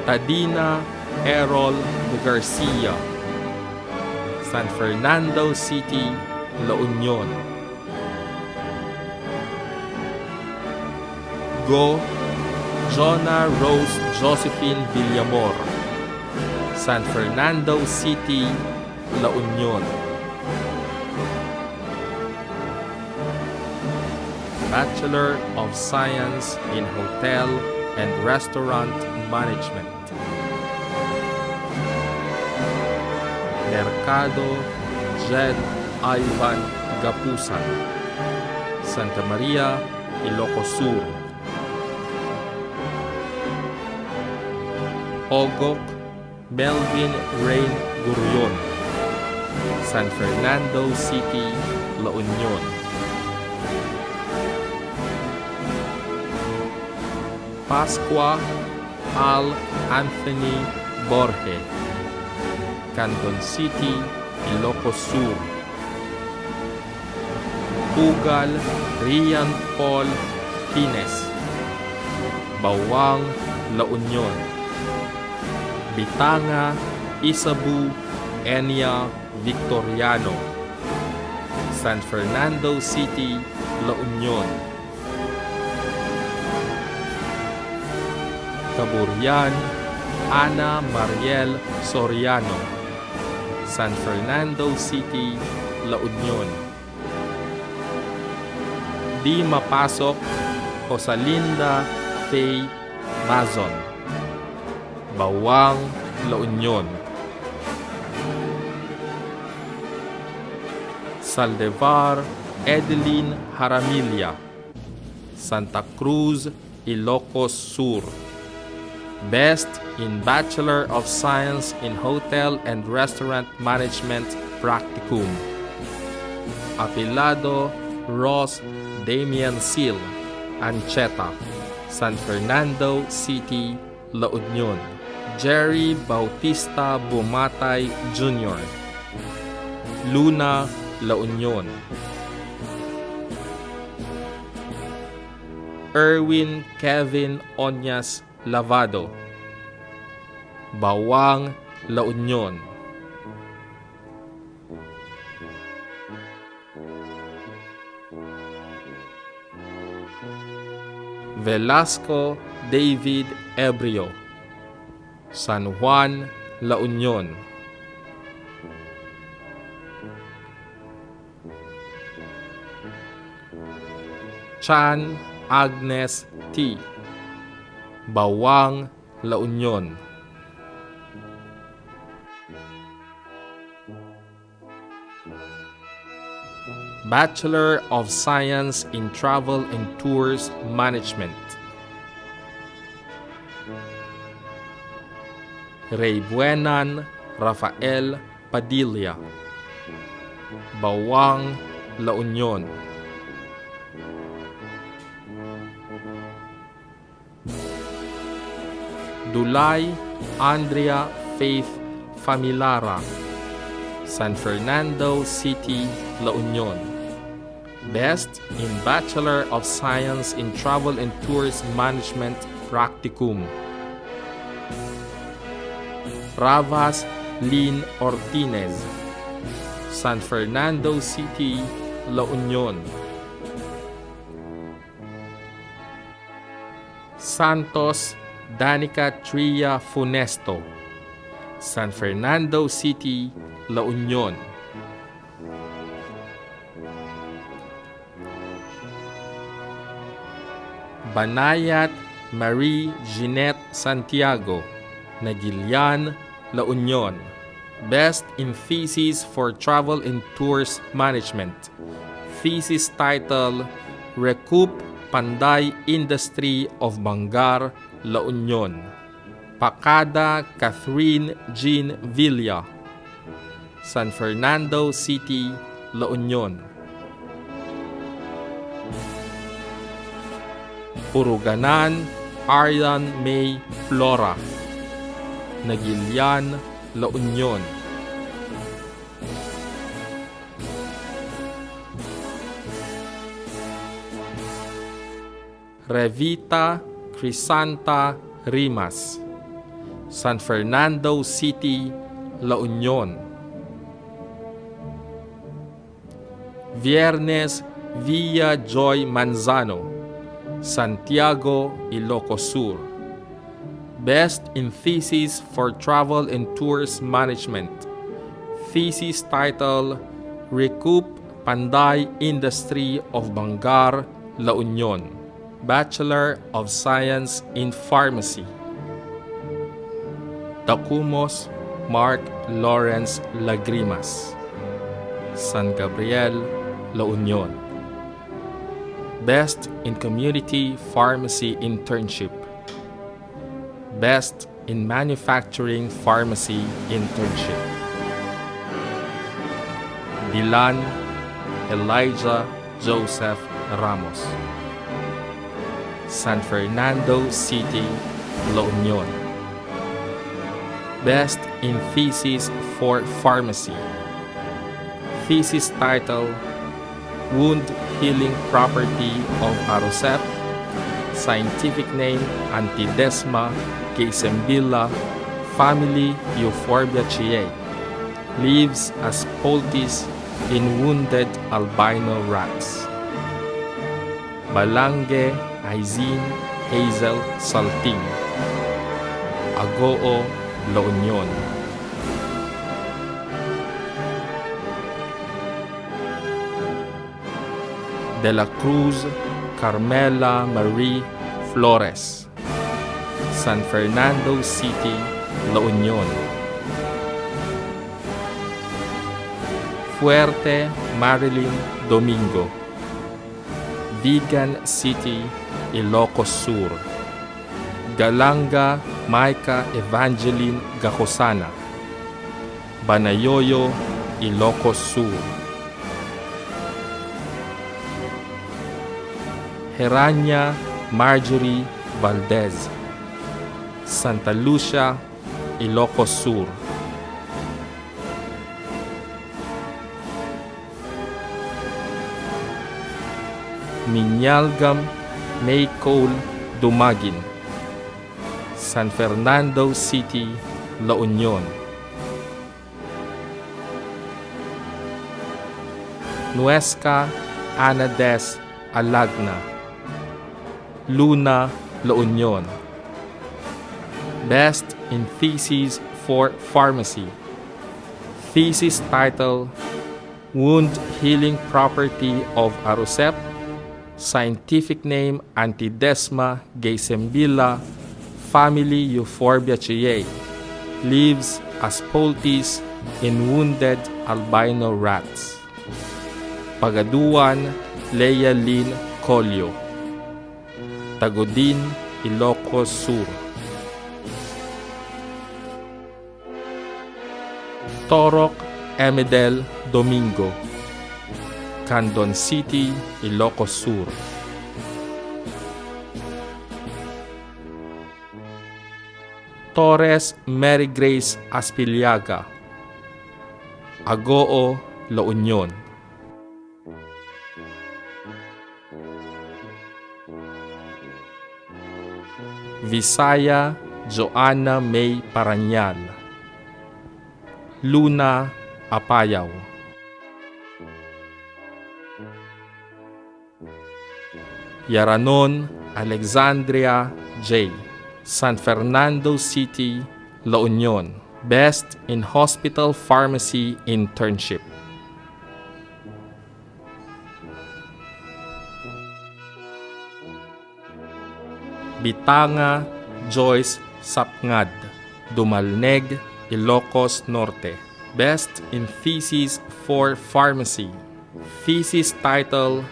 Speaker 19: Tadina Errol Garcia, San Fernando City, La Union. Go Jonah Rose Josephine Villamor, San Fernando City, La Union. Bachelor of Science in Hotel and Restaurant Management. Mercado Jed Ivan Gapusan, Santa Maria, Ilocos Sur. Ogok Melvin Rain Gurion, San Fernando City, La Union. Pascua Al Anthony Borge, Canton City, Ilocos Sur. Pugal Rian Paul Tines, Bawang, La Union. Bitanga Isabu Enya Victoriano, San Fernando City, La Union. Caburian Ana Mariel Soriano, San Fernando City, La Union. Di Mapasok Josalinda Faye Mazon, Bawang, La Union. Saldevar Edeline Haramilla, Santa Cruz, Ilocos Sur. Best in Bachelor of Science in Hotel and Restaurant Management Practicum. Apelado Ross Damian Seal, Ancheta, San Fernando City, La Union. Jerry Bautista Bumatay Jr., Luna, La Union. Erwin Kevin Onyas Lavado, Bawang, La Union. Velasco David Ebrio, San Juan, La Union. Chan Agnes T, Bawang, La Union. Bachelor of Science in Travel and Tours Management. Ray Buenan Rafael Padilla, Bawang, La Union. Dulay Andrea Faith Familara, San Fernando City, La Union. Best in Bachelor of Science in Travel and Tours Management Practicum. Ravas Lynn Ortinez, San Fernando City, La Union. Santos Danica Tria Funesto, San Fernando City, La Union. Banayat Marie Jeanette Santiago, Nagilian, La Union. Best in Thesis for Travel and Tours Management. Thesis title, Recoup Panday Industry of Bangar, La Union. Pacada Catherine Jean Villa, San Fernando City, La Union. Puruganan Aryan May Flora, Nagilian, La Union. Revita Crisanta Rimas, San Fernando City, La Union. Viernes Villa Joy Manzano, Santiago, Ilocos Sur. Best in Thesis for Travel and Tours Management. Thesis title, Recoup Panday Industry of Bangar, La Union. Bachelor of Science in Pharmacy. Tacumos Mark Lawrence Lagrimas, San Gabriel, La Union. Best in Community Pharmacy Internship. Best in Manufacturing Pharmacy Internship. Dilan Elijah Joseph Ramos, San Fernando City, La Union. Best in Thesis for Pharmacy. Thesis title, Wound Healing Property of Arosep. Scientific name, Antidesma caesembilla, family Euphorbiaceae. Lives as poultice in wounded albino rats. Balange Aizin Hazel Salting. Agoo, La Union. De la Cruz Carmela Marie Flores. San Fernando City, La Union. Fuerte Marilyn Domingo. Vigan City, Ilocos Sur. Galanga Maika Evangeline Gacosana. Banayoyo, Ilocos Sur. Heranya Marjorie Valdez. Santa Lucia, Ilocos Sur. Minyalgam May Cole Dumagin. San Fernando City, La Union. Nuesca Anades Alagna. Luna, La Union. Best in Thesis for Pharmacy. Thesis title, Wound Healing Property of Arosep. Scientific name, Antidesma caesembilla, family Euphorbiaceae. Lives as poultice in wounded albino rats. Pagaduan, Leia Lynn Colio. Tagodin, Ilocos Sur. Torok Emedel Domingo. Candon City, Ilocos Sur. Torres Mary Grace Aspiliaga. Agoo, La Union. Visaya Joanna May Paranyal. Luna, Apayao. Yaranon Alexandria J. San Fernando City, La Union. Best in Hospital Pharmacy Internship. Bitanga Joyce Sapngad. Dumalneg, Ilocos Norte. Best in Thesis for Pharmacy. Thesis title,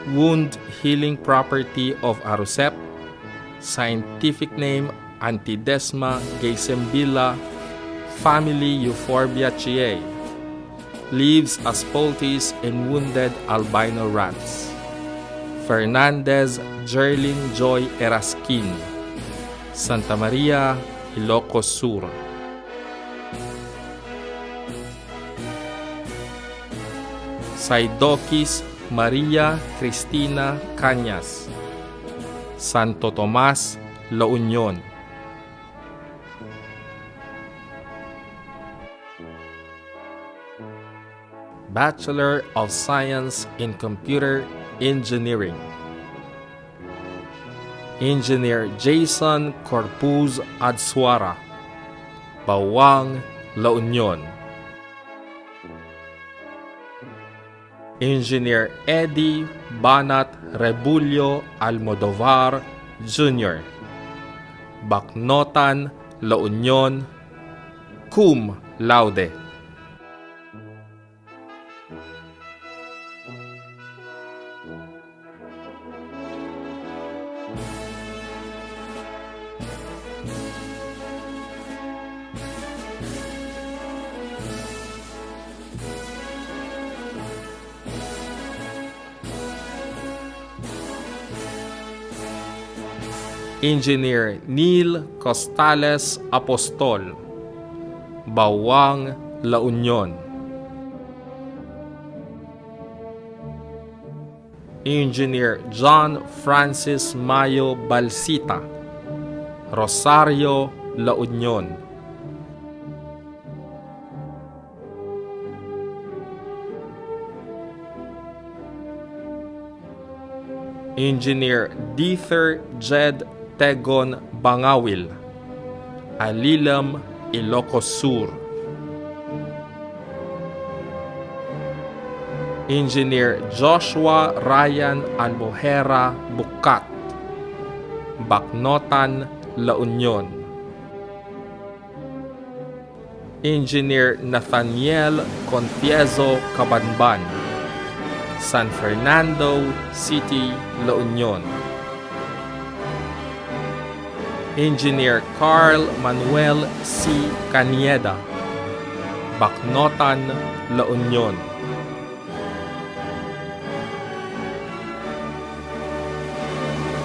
Speaker 19: Wound Healing Property of Arosep. Scientific name, Antidesma caesembilla, family Euphorbiaceae. Lives as poultice in wounded albino rats. Fernandez Jerlin Joy Eraskin. Santa Maria, Ilocos Sur. Saidokis Maria Cristina Cañas. Santo Tomas, La Union. Bachelor of Science in Computer Engineering. Engineer Jason Corpuz Adsuara. Bawang, La Union. Engineer Eddie Banat Rebulio Almodovar Jr. Bacnotan, La Union, cum laude. Engineer Neil Costales Apostol, Bawang, La Union. Engineer John Francis Mayo Balsita, Rosario, La Union. Engineer Dither Jed Tegon Bangawil, Alilam, Ilocos Sur. Engineer Joshua Ryan Almojera Bukat, Bacnotan, La Union. Engineer Nathaniel Confieso Cabanban, San Fernando City, La Union. Engineer Carl Manuel C. Canieda, Bacnotan, La Union.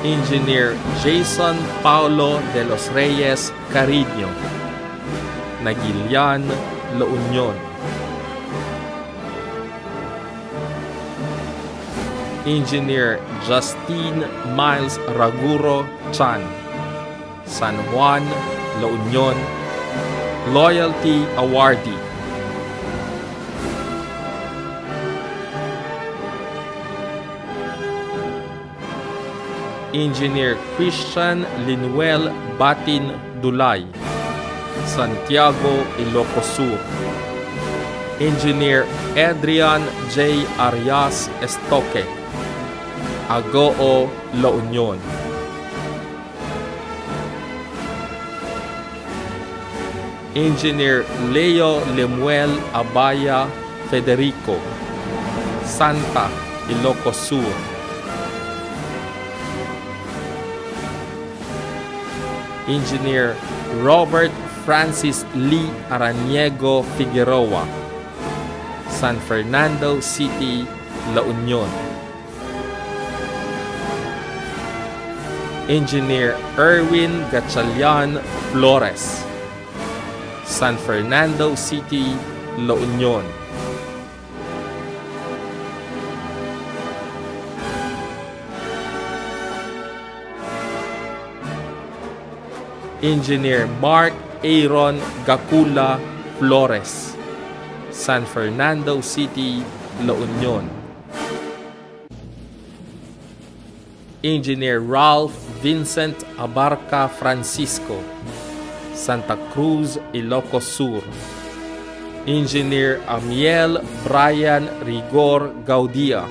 Speaker 19: Engineer Jason Paulo de los Reyes Carino, Nagilian, La Union. Engineer Justine Miles Raguro Chan, San Juan, La Union, Loyalty Awardee. Engineer Christian Linuel Batin Dulay, Santiago, Ilocos Sur. Engineer Adrian J. Arias Estoque, Agoo, La Union. Engineer Leo Lemuel Abaya Federico, Santa, Ilocos Sur. Engineer Robert Francis Lee Araniego Figueroa, San Fernando City, La Union. Engineer Erwin Gatchalian Flores, San Fernando City, La Union. Engineer Mark Aaron Gacula Flores, San Fernando City, La Union. Engineer Ralph Vincent Abarca Francisco, Santa Cruz, Ilocos Sur. Engineer Amiel Brian Rigor Gaudia,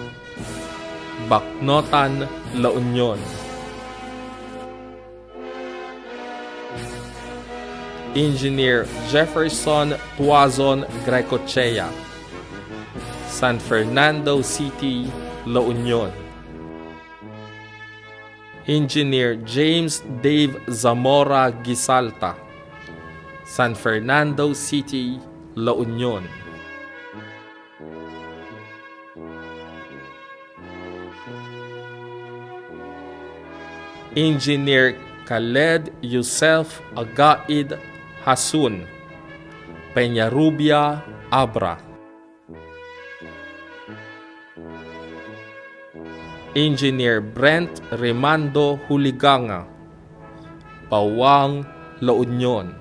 Speaker 19: Bacnotan, La Union. Engineer Jefferson Tuazon Grecochea, San Fernando City, La Union. Engineer James Dave Zamora Gisalta, San Fernando City, La Union. Engineer Khaled Yusef Agaid Hasun, Peñarubia, Abra. Engineer Brent Remando Huliganga, Pawang, La Union.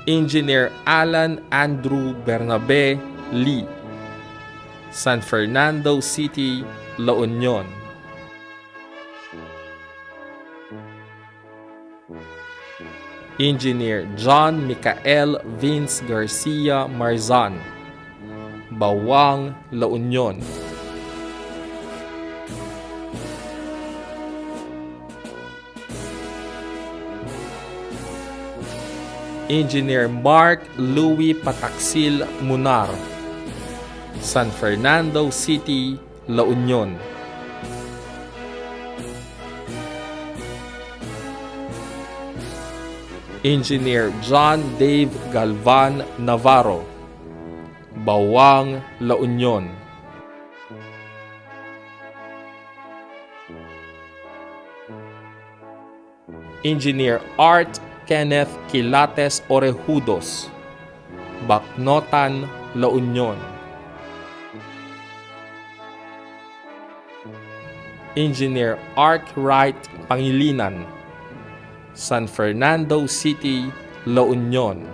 Speaker 19: Engineer Alan Andrew Bernabe Lee, San Fernando City, La Union. Engineer John Michael Vince Garcia Marzan, Bawang, La Union. Engineer Mark Louis Pataksil Munar, San Fernando City, La Union. Engineer John Dave Galvan Navarro, Bawang, La Union. Engineer Art Kenneth Quilates Orejudos, Bacnotan, La Union. Engineer Arkwright Pangilinan, San Fernando City, La Union.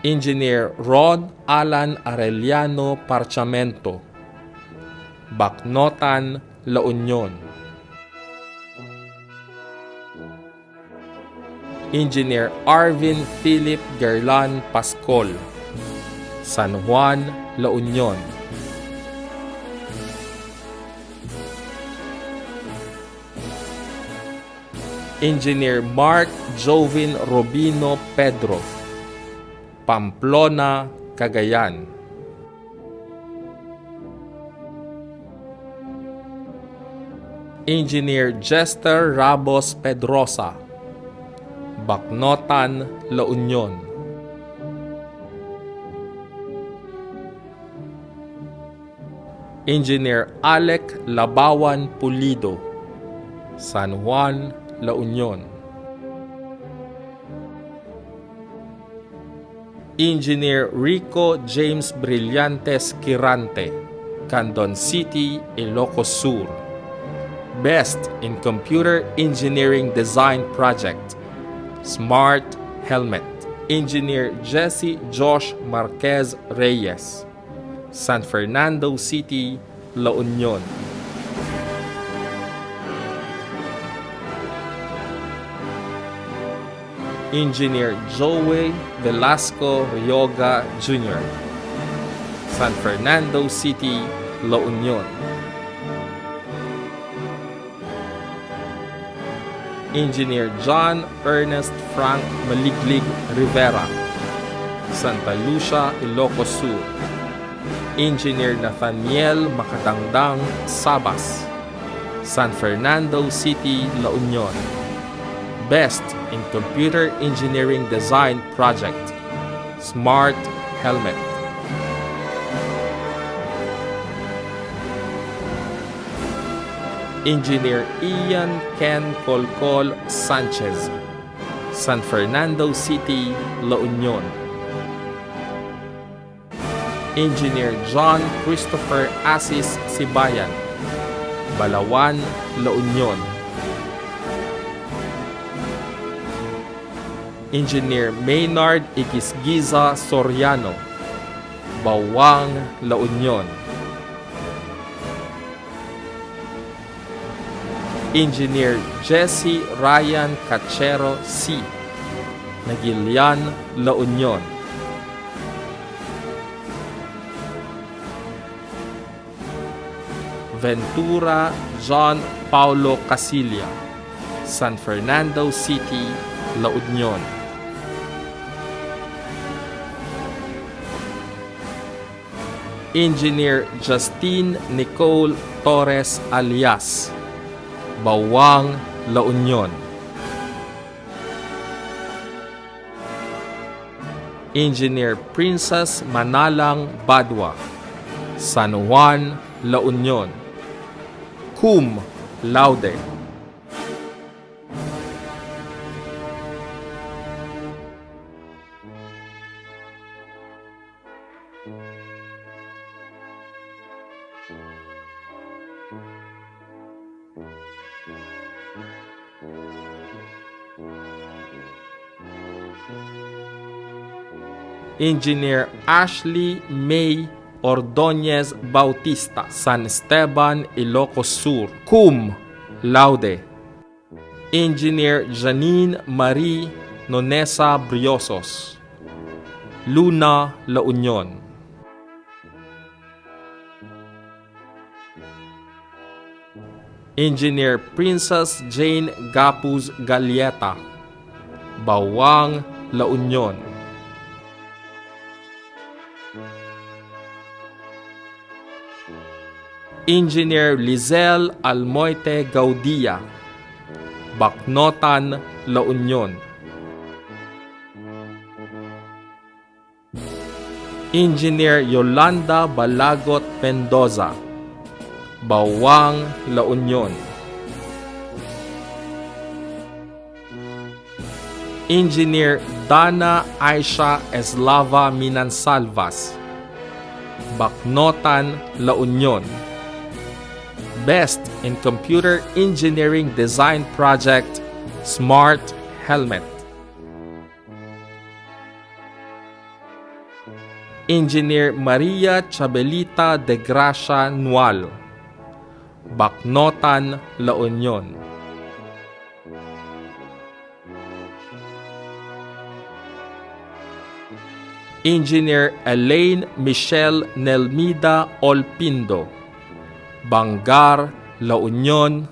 Speaker 19: Engineer Rod Alan Arellano Parchamento, Bacnotan, La Union. Engineer Arvin Philip Gerlan Pascol, San Juan, La Union. Engineer Mark Jovin Robino Pedro, Pamplona, Cagayan. Engineer Jester Rabos Pedrosa, Bacnotan, La Union. Engineer Alec Labawan Pulido, San Juan, La Union. Engineer Rico James Brillantes Quirante, Candon City, Ilocos Sur. Best in Computer Engineering Design Project, Smart Helmet. Engineer Jesse Josh Marquez Reyes, San Fernando City, La Union. Engineer Joey Velasco Rioga Jr., San Fernando City, La Union. Engineer John Ernest Frank Maliglig Rivera, Santa Lucia, Ilocos Sur. Engineer Nathaniel Makadangdang Sabas, San Fernando City, La Union. Best in Computer Engineering Design Project, Smart Helmet. Engineer Ian Ken Colcol Sanchez, San Fernando City, La Union. Engineer John Christopher Asis Sibayan, Balawan, La Union. Engineer Maynard Iquisgiza Soriano, Bawang, La Union. Engineer Jesse Ryan Cachero C, Nagilian, La Union. Ventura John Paulo Casilia, San Fernando City, La Union. Engineer Justine Nicole Torres alias, Bawang, La Union. Engineer Princess Manalang Badwa, San Juan, La Union. Cum Laude. Engineer Ashley May Ordonez Bautista, San Esteban, Ilocos Sur, cum laude. Engineer Janine Marie Nonesa Briosos, Luna, La Union. Engineer Princess Jane Gapuz Galieta, Bawang, La Union. Engineer Lizelle Almoite Gaudia, Bacnotan, La Union. Engineer Yolanda Balagot Mendoza, Bawang, La Union. Engineer Dana Aisha Eslava Minansalvas, Bacnotan, La Union. Best in Computer Engineering Design Project, Smart Helmet. Engineer Maria Chabelita de Gracia Nual, Bacnotan, La Union. Engineer Elaine Michelle Nelmida Olpindo, Bangar, La Union.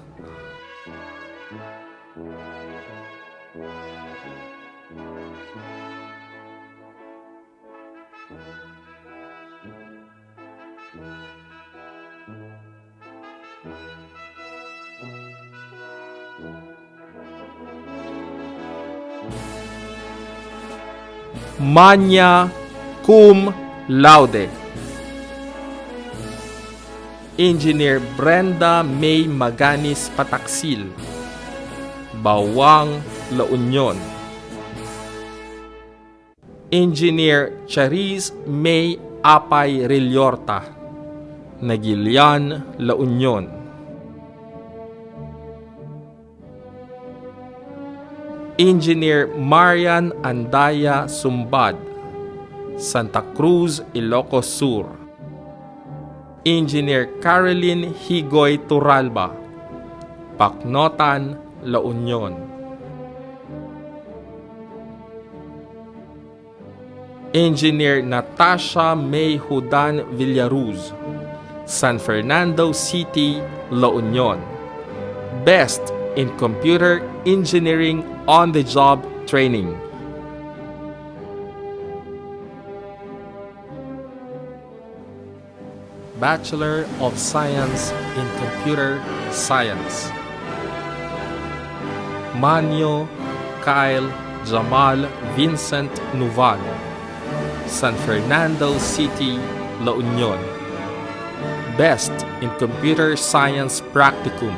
Speaker 19: Magna cum laude. Engineer Brenda May Maganis Pataksil, Bawang, La Union. Engineer Charis May Apay Rilyorta, Nagilian, La Union. Engineer Marian Andaya Sumbad, Santa Cruz, Ilocos Sur. Engineer Caroline Higoy Turalba, Bacnotan, La Union. Engineer Natasha May Hudan Villaruz, San Fernando City, La Union. Best in Computer Engineering on-the-job training. Bachelor of Science in Computer Science. Manyo Kyle Jamal Vincent Nuval, San Fernando City, La Union. Best in Computer Science Practicum.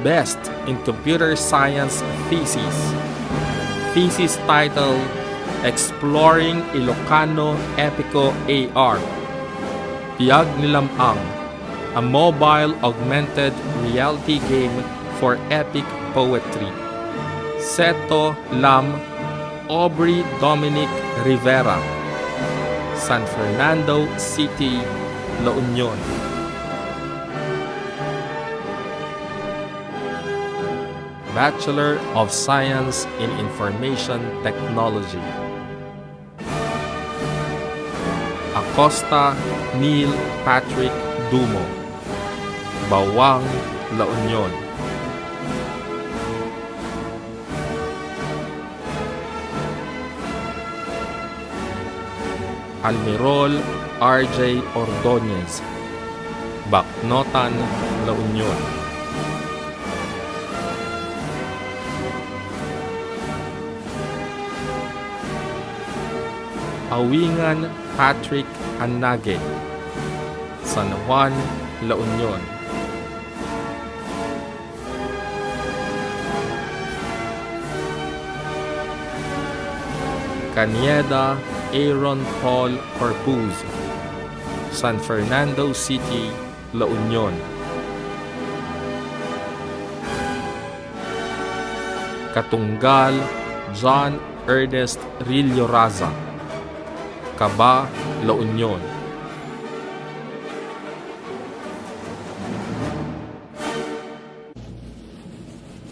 Speaker 19: Best in Computer Science Thesis. Thesis title, Exploring Ilocano Epico AR. Piag Nilamang, a mobile augmented reality game for epic poetry. Seto Lam Aubrey Dominic Rivera, San Fernando City, La Union. Bachelor of Science in Information Technology. Acosta Neil Patrick Dumo, Bawang, La Union. Almirol RJ Ordonez, Bacnotan, La Union. Awingan Patrick Anage, San Juan, La Union. Canieda Aaron Paul Corpuz, San Fernando City, La Union. Katunggal John Ernest Rillo Raza, Caba, La Union.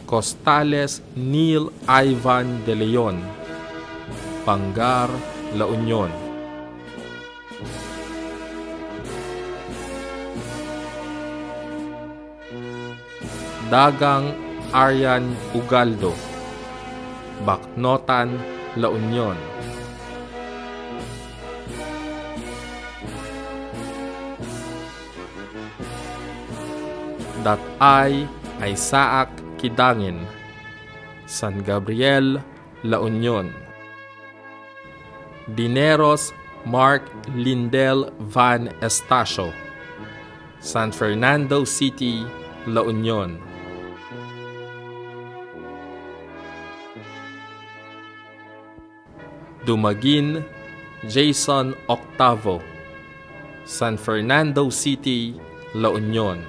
Speaker 19: Costales Neil Ivan De Leon, Bangar, La Union. Dagang Aryan Ugaldo, Bacnotan, La Union. Datay Isaac Kidangin, San Gabriel, La Union. Dineros Mark Lindel Van Estacio, San Fernando City, La Union. Dumagin Jason Octavo, San Fernando City, La Union.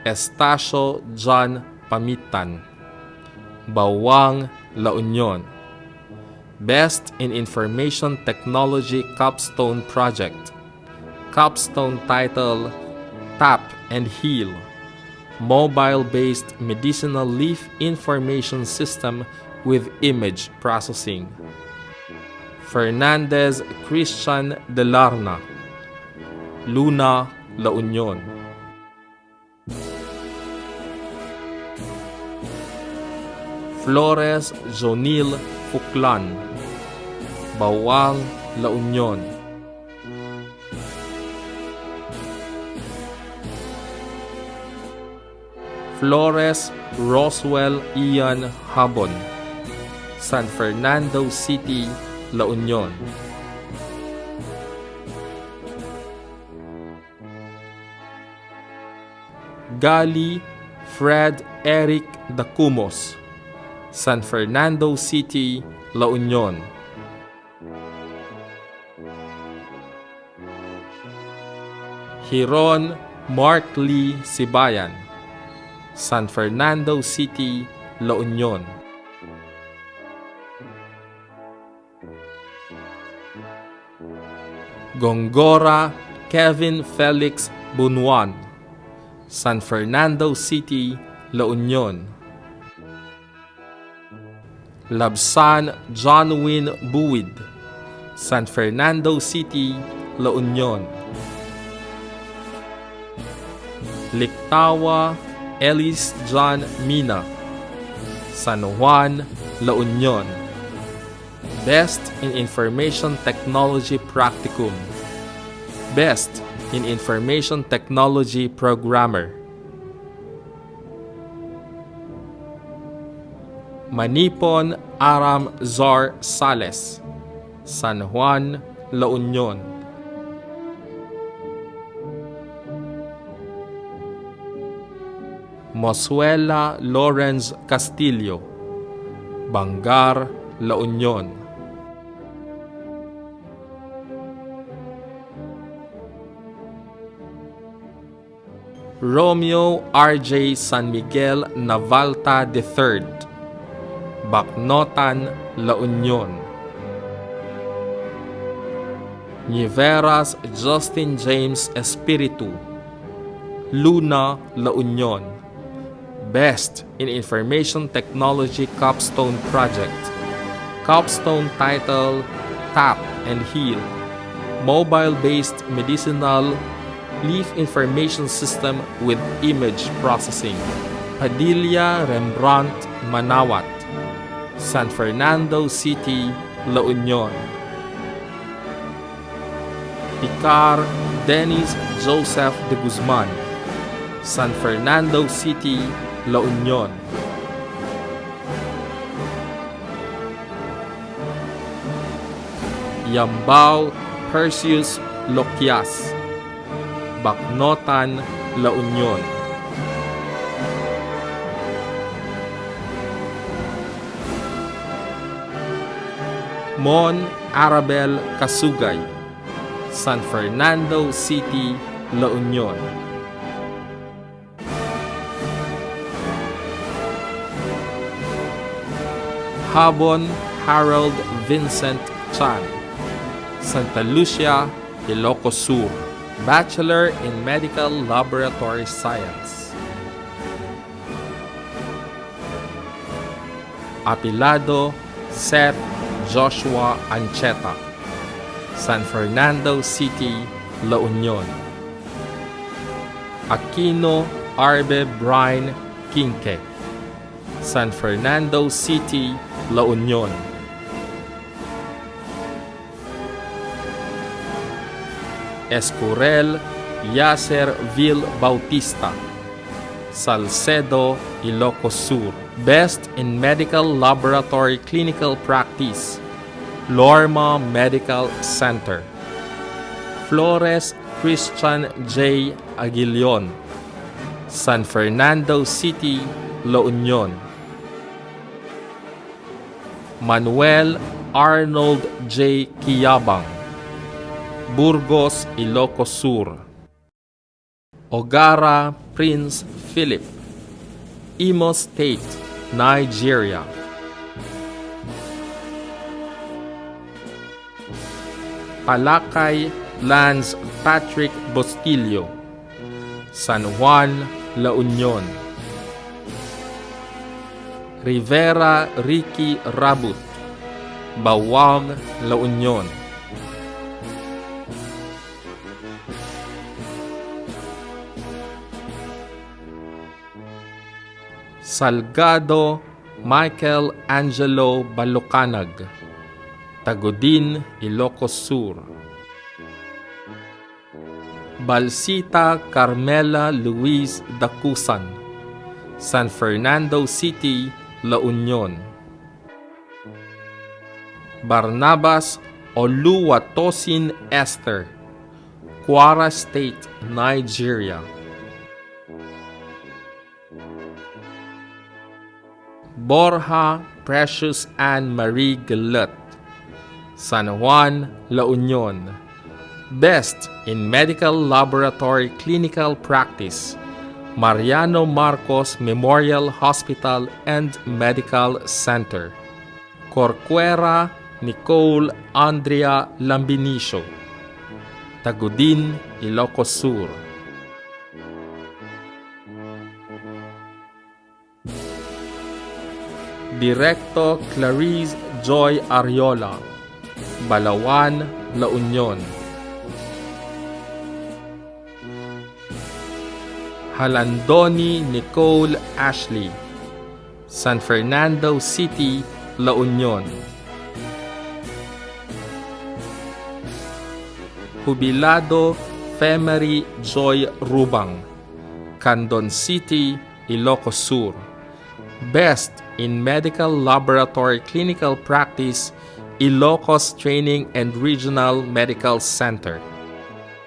Speaker 19: Estacio John Pamitan, Bawang, La Union. Best in Information Technology Capstone Project. Capstone title, Tap and Heal, mobile-based medicinal leaf information system with image processing. Fernandez Christian de Larna, Luna, La Union. Flores Jonil Fuklan, Bawang, La Union. Flores Roswell Ian Habon, San Fernando City, La Union. Gali Fred Eric Dacumos, San Fernando City, La Union. Hiron Mark Lee Sibayan, San Fernando City, La Union. Gongora Kevin Felix Bunuan, San Fernando City, La Union. Labsan John Win Buwid, San Fernando City, La Union. Liktawa Ellis John Mina, San Juan, La Union. Best in Information Technology Practicum. Best in Information Technology Programmer. Manipon Aram Zar Sales, San Juan, La Union. Mosuela Lawrence Castillo, Bangar, La Union. Romeo R.J. San Miguel Navalta III, Bacnotan, La Union. Niveras Justin James Espiritu, Luna, La Union. Best in Information Technology Capstone Project. Capstone title, Tap and Heal, mobile-based medicinal leaf information system with image processing. Padilla Rembrandt Manawat, San Fernando City, La Union. Picar Dennis Joseph de Guzman, San Fernando City, La Union. Yambao Perseus Loquias, Bacnotan, La Union. Mon Arabel Kasugay, San Fernando City, La Union. Habon Harold Vincent Chan, Santa Lucia, Ilocos Sur, Bachelor in Medical Laboratory Science. Apilado Seth Joshua Ancheta, San Fernando City, La Union. Aquino Arbe Brian Quinque, San Fernando City, La Union. Escurel Yacer Vil Bautista, Salcedo, Ilocos Sur. Best in Medical Laboratory Clinical Practice, Lorma Medical Center. Flores Christian J. Aguilion, San Fernando City, La Union. Manuel Arnold J. Quiyabang, Burgos, Ilocos Sur. Ogara Prince Philip, Imo State, Nigeria. Palakay Lance Patrick Bustillo, San Juan, La Union. Rivera Ricky Rabut, Bawag, La Union. Salgado Michael Angelo Balucanag, Tagudin, Ilocos Sur. Balsita Carmela Luis Dacusan, San Fernando City, La Union. Barnabas Oluwatosin Esther, Kwara State, Nigeria. Borja Precious Anne Marie Galut, San Juan, La Union. Best in Medical Laboratory Clinical Practice, Mariano Marcos Memorial Hospital and Medical Center. Corcuera Nicole Andrea Lambinicio, Tagudin, Ilocos Sur. Directo Clarice Joy Ariola, Balawan, La Union. Halandoni Nicole Ashley, San Fernando City, La Union. Jubilado Femery Joy Rubang, Candon City, Ilocos Sur. Best in Medical Laboratory Clinical Practice, Ilocos Training and Regional Medical Center.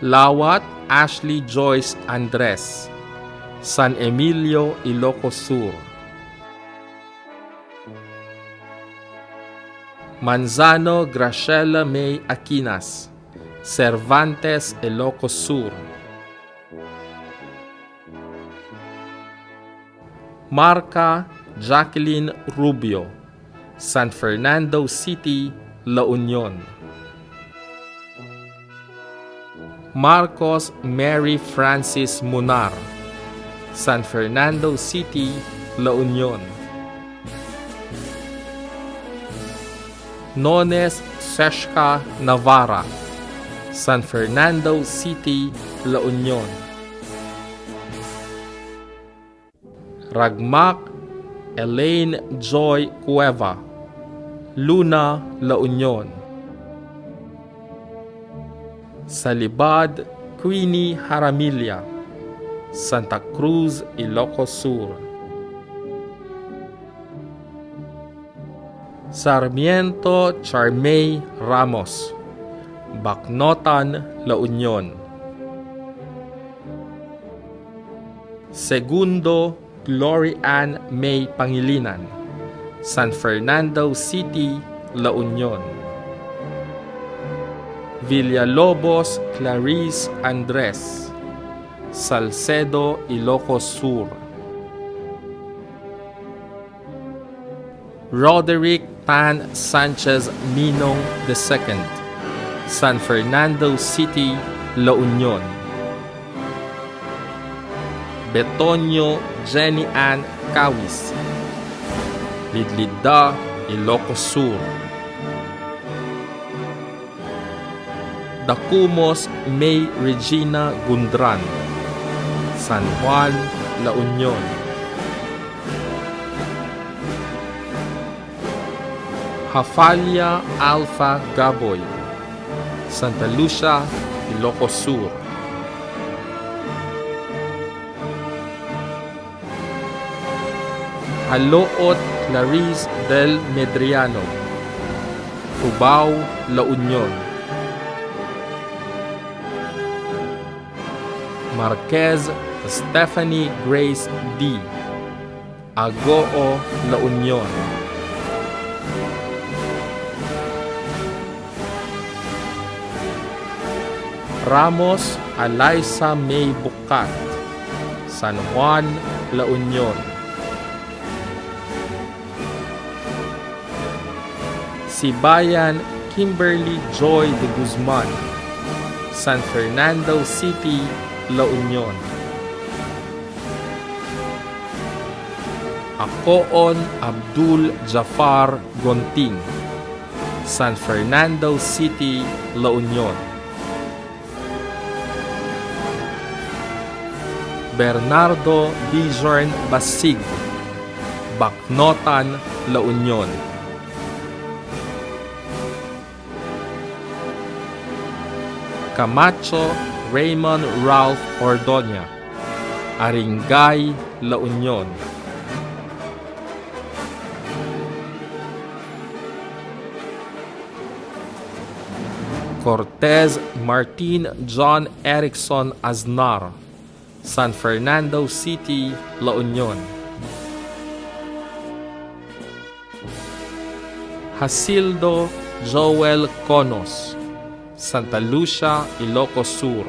Speaker 19: Lawat Ashley Joyce Andres, San Emilio, Ilocos Sur. Manzano Graciela May Aquinas, Cervantes, Ilocos Sur. Marca Jacqueline Rubio, San Fernando City, La Union. Marcos Mary Francis Munar, San Fernando City, La Union. Nones Seshka Navarra, San Fernando City, La Union. Ragmac Elaine Joy Cueva, Luna, La Union. Salibad Queenie Haramilia, Santa Cruz, Ilocos Sur. Sarmiento Charmey Ramos, Bacnotan, La Union. Segundo Glory Ann May Pangilinan, San Fernando City, La Union. Villalobos Clarice Andres, Salcedo, Ilocos Sur. Roderick Tan Sanchez Minong II, San Fernando City, La Union. Betonio Jenny Ann Cawis, Lidlida, Ilocos Sur. Dacumos May Regina Gundran, San Juan, La Union. Hafalia Alpha Gaboy, Santa Lucia, Ilocos Sur. Aloot Clarice del Medriano, Cubao, La Union. Marquez Stephanie Grace D, Agoo, La Union. Ramos Alaysa May Bukat, San Juan, La Union. Sibayan Kimberly Joy de Guzman, San Fernando City, La Union. Akoon Abdul Jafar Gonting, San Fernando City, La Union. Bernardo Bijorn Basig, Bacnotan, La Union. Camacho Raymond Ralph Ordoña, Aringay, La Union. Cortez Martin John Erickson Aznar, San Fernando City, La Union. Jasildo Joel Conos, Santa Lucia, Ilocos Sur.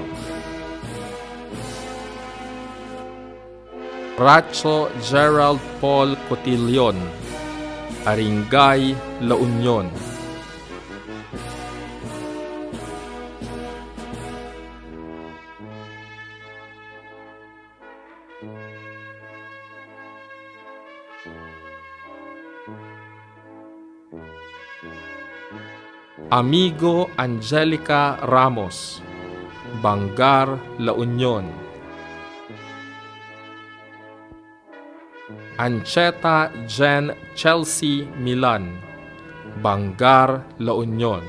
Speaker 19: Racho Gerald Paul Cotillon, Aringay, La Union. Amigo Angelica Ramos, Bangar, La Union. Ancheta Jen Chelsea Milan, Bangar, La Union.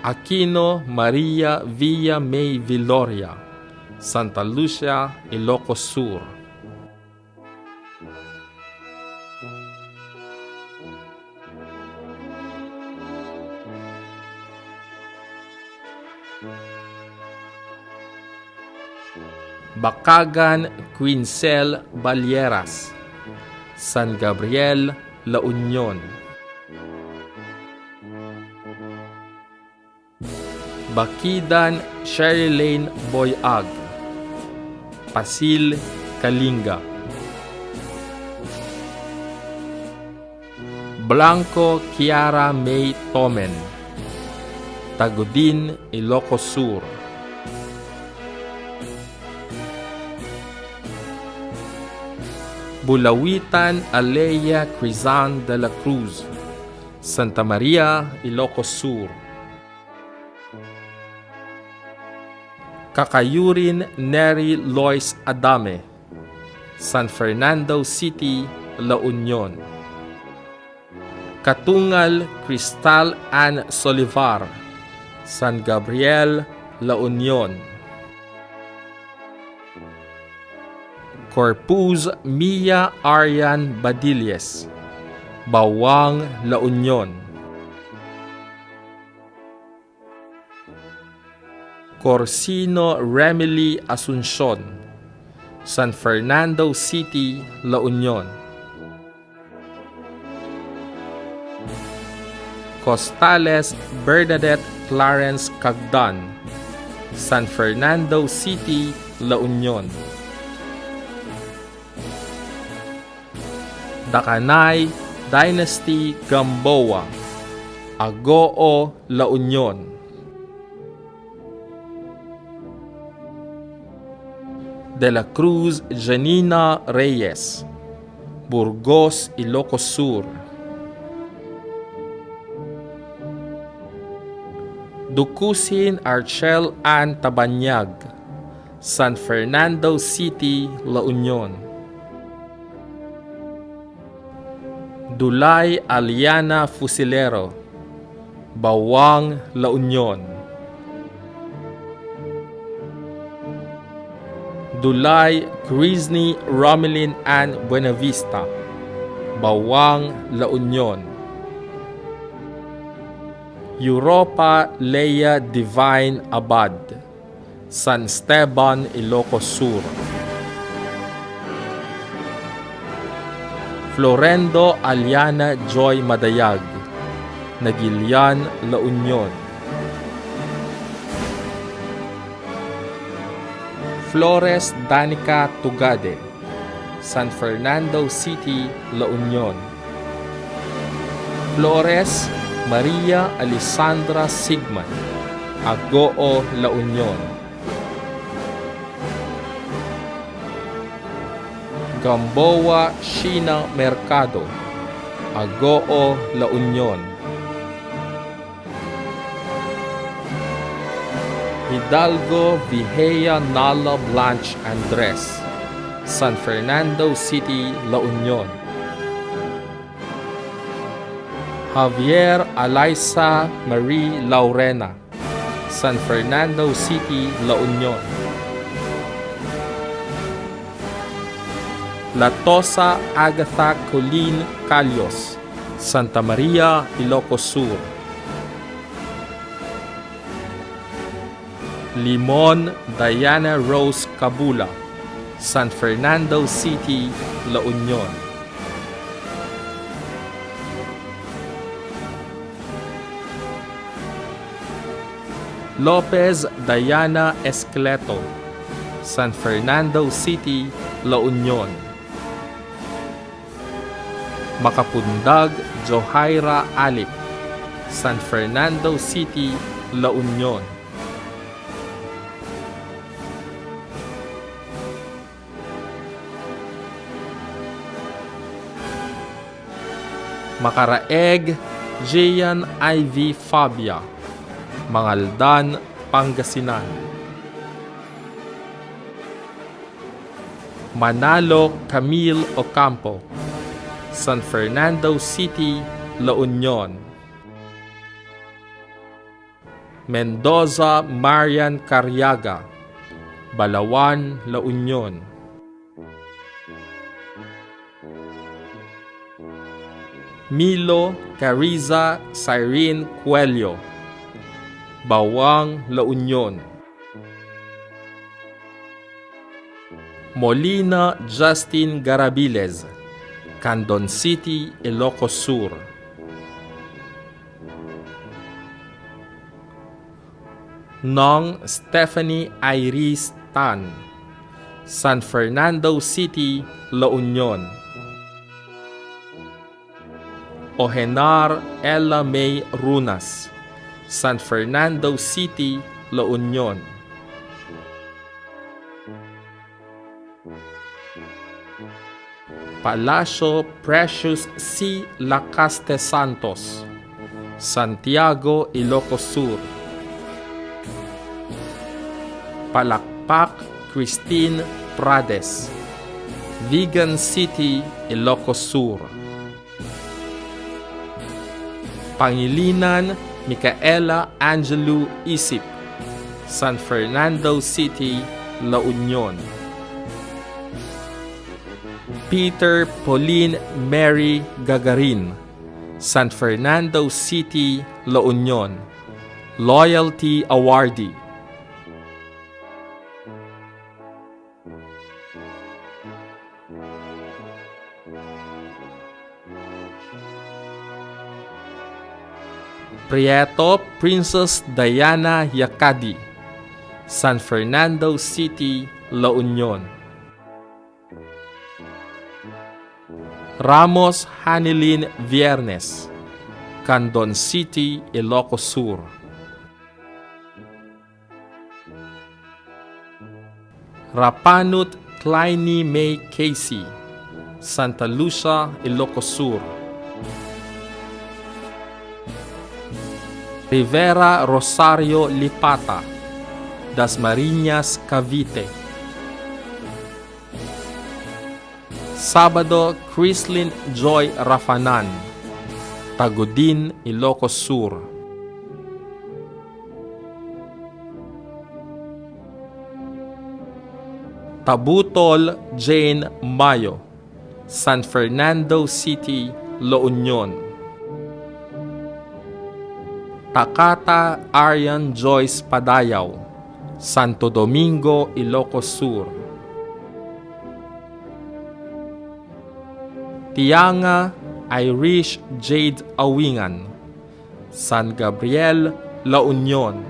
Speaker 19: Aquino Maria Villa May Viloria, Santa Lucia, Ilocos Sur. Bakagan Quincel Balieras, San Gabriel, La Union. Bakidan Sherilyn Boyag, Pasil, Kalinga. Blanco Kiara May Tomen, Tagudin, Ilocos Sur. Bulawitan Aleya Crizan de la Cruz, Santa Maria, Ilocos Sur. Kakayurin Neri Lois Adame, San Fernando City, La Union. Katungal Cristal Ann Solivar, San Gabriel, La Union. Corpus Mia Arian Badilles, Bawang, La Union. Corsino Remily Asuncion, San Fernando City, La Union. Costales Bernadette Clarence Cagdan, San Fernando City, La Union. Dakanay Dynasty Gamboa, Agoo, La Union. De la Cruz Janina Reyes, Burgos, Ilocos Sur. Dukusin Archel Ann Tabanyag, San Fernando City, La Union. Dulay Aliana Fusilero, Bawang, La Union. Dulay Grisney Romelin Ann Buenavista, Bawang, La Union. Europa Leia Divine Abad, San Esteban, Ilocos Sur. Florendo Aliana Joy Madayag, Nagilian, La Union. Flores Danica Tugade, San Fernando City, La Union. Flores Maria Alessandra Sigman, Agoo, La Union. Gamboa Sheena Mercado, Agoo, La Union. Hidalgo Vihea Nala Blanche Andres, San Fernando City, La Union. Javier Alaisa Marie Laurena, San Fernando City, La Union. Latosa Agatha Colleen Calios, Santa Maria, Ilocos Sur. Limon Diana Rose Cabula, San Fernando City, La Union. Lopez Diana Escleto, San Fernando City, La Union. Makapundag Johaira Alip, San Fernando City, La Union. Makaraeg Jean Ivy Fabia, Mangaldan, Pangasinan. Manalo Camille Ocampo, San Fernando City, La Union. Mendoza Marian Carriaga, Balawan, La Union. Milo Cariza Cyrene Coelho, Bawang, La Union. Molina Justin Garabiles, Candon City, Ilocos Sur. Nong Stephanie Iris Tan, San Fernando City, La Union. Ohenar Ella May Runas, San Fernando City, La Union. Palacio Precious C. Lacaste Santos, Santiago, Ilocos Sur. Palakpak Christine Prades, Vigan City, Ilocos Sur. Pangilinan Micaela Angelou Isip, San Fernando City, La Union. Peter Pauline Mary Gagarin, San Fernando City, La Union. Loyalty Awardee. Prieto Princess Diana Yakadi, San Fernando City, La Union. Ramos Hanilin Viernes, Candon City, Ilocos Sur. Rapanut Kleiny May Casey, Santa Lucia, Ilocos Sur. Rivera Rosario Lipata, Dasmariñas, Cavite. Sabado Chrislyn Joy Rafanan, Tagudin, Ilocos Sur. Tabutol Jane Mayo, San Fernando City, La Union. Takata Arian Joyce Padayaw, Santo Domingo, Ilocos Sur. Tianga Irish Jade Awingan, San Gabriel, La Union.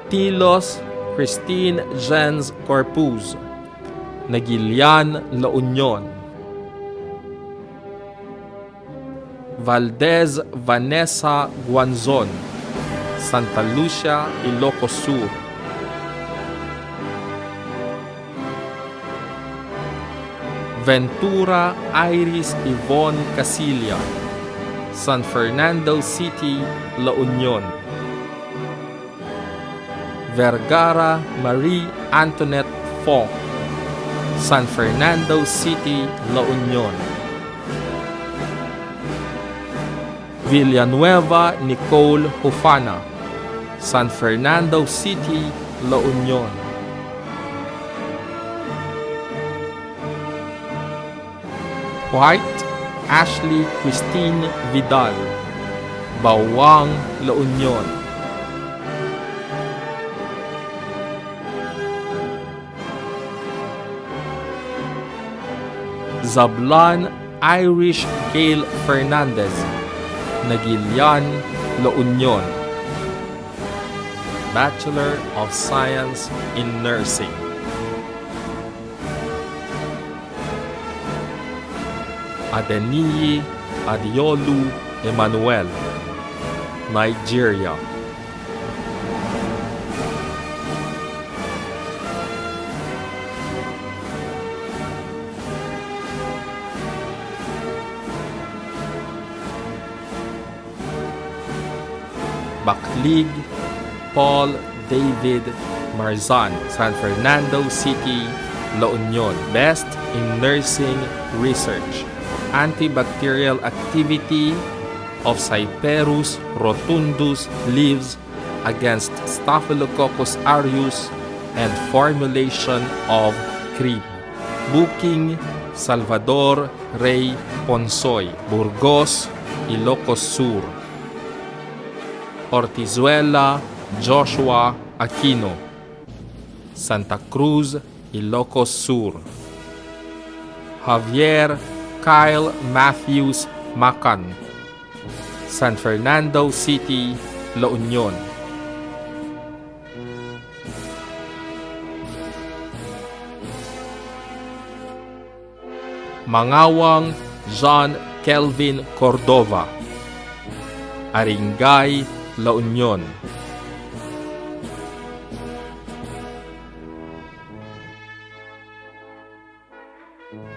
Speaker 19: Tilos Christine Jens Corpus, Nagilian, La Union. Valdez Vanessa Guanzon, Santa Lucia, Ilocos Sur. Ventura Iris Yvonne Casilla, San Fernando City, La Union. Vergara Marie Antoinette Fong, San Fernando City, La Union. Villanueva Nicole Hufana, San Fernando City, La Union. White Ashley Christine Vidal, Bawang, La Union. Zablan Irish Gail Fernandez, Nagilian, La Union. Bachelor of Science in Nursing. Adeniyi Adiolu Emmanuel, Nigeria. Baklig Paul David Marzan, San Fernando City, La Union. Best in Nursing Research. Antibacterial activity of Cyperus rotundus leaves against Staphylococcus aureus and formulation of cream. Booking Salvador Rey Ponsoy, Burgos, Ilocos Sur. Ortizuela Joshua Aquino, Santa Cruz, Ilocos Sur. Javier Kyle Matthews Macan, San Fernando City, La Union. Mangawang John Kelvin Cordova, Aringay, La Union.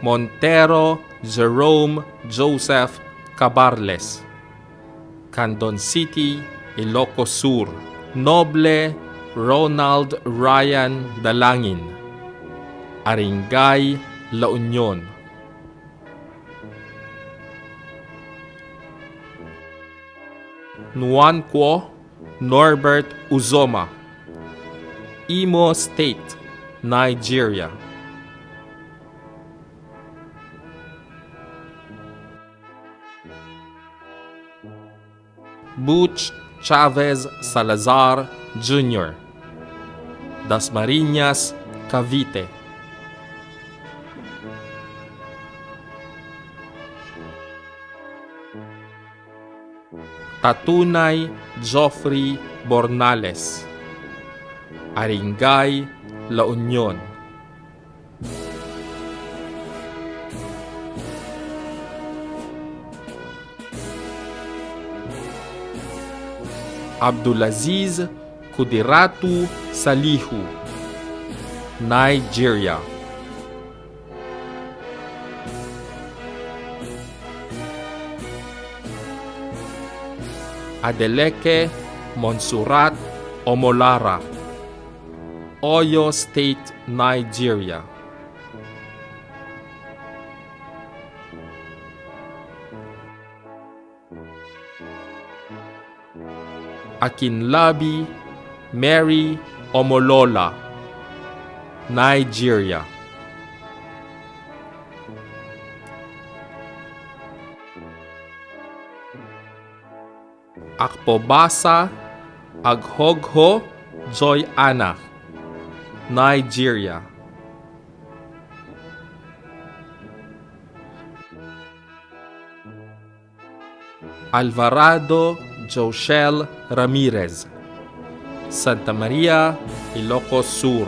Speaker 19: Montero Jerome Joseph Cabarles, Candon City, Ilocos Sur. Noble Ronald Ryan Dalangin, Aringay, La Union. Nuanquo Norbert Uzoma, Imo State, Nigeria. Butch Chavez Salazar Jr., Dasmariñas, Cavite. Tatunay Joffrey Bornales, Aringay, La Union. Abdulaziz Kudiratu Salihu, Nigeria. Adeleke Monsurat Omolara, Oyo State, Nigeria. Akinlabi Mary Omolola, Nigeria. Akpobasa Aghogho Joy Anna, Nigeria. Alvarado Joshel Ramirez, Santa Maria, Ilocos Sur.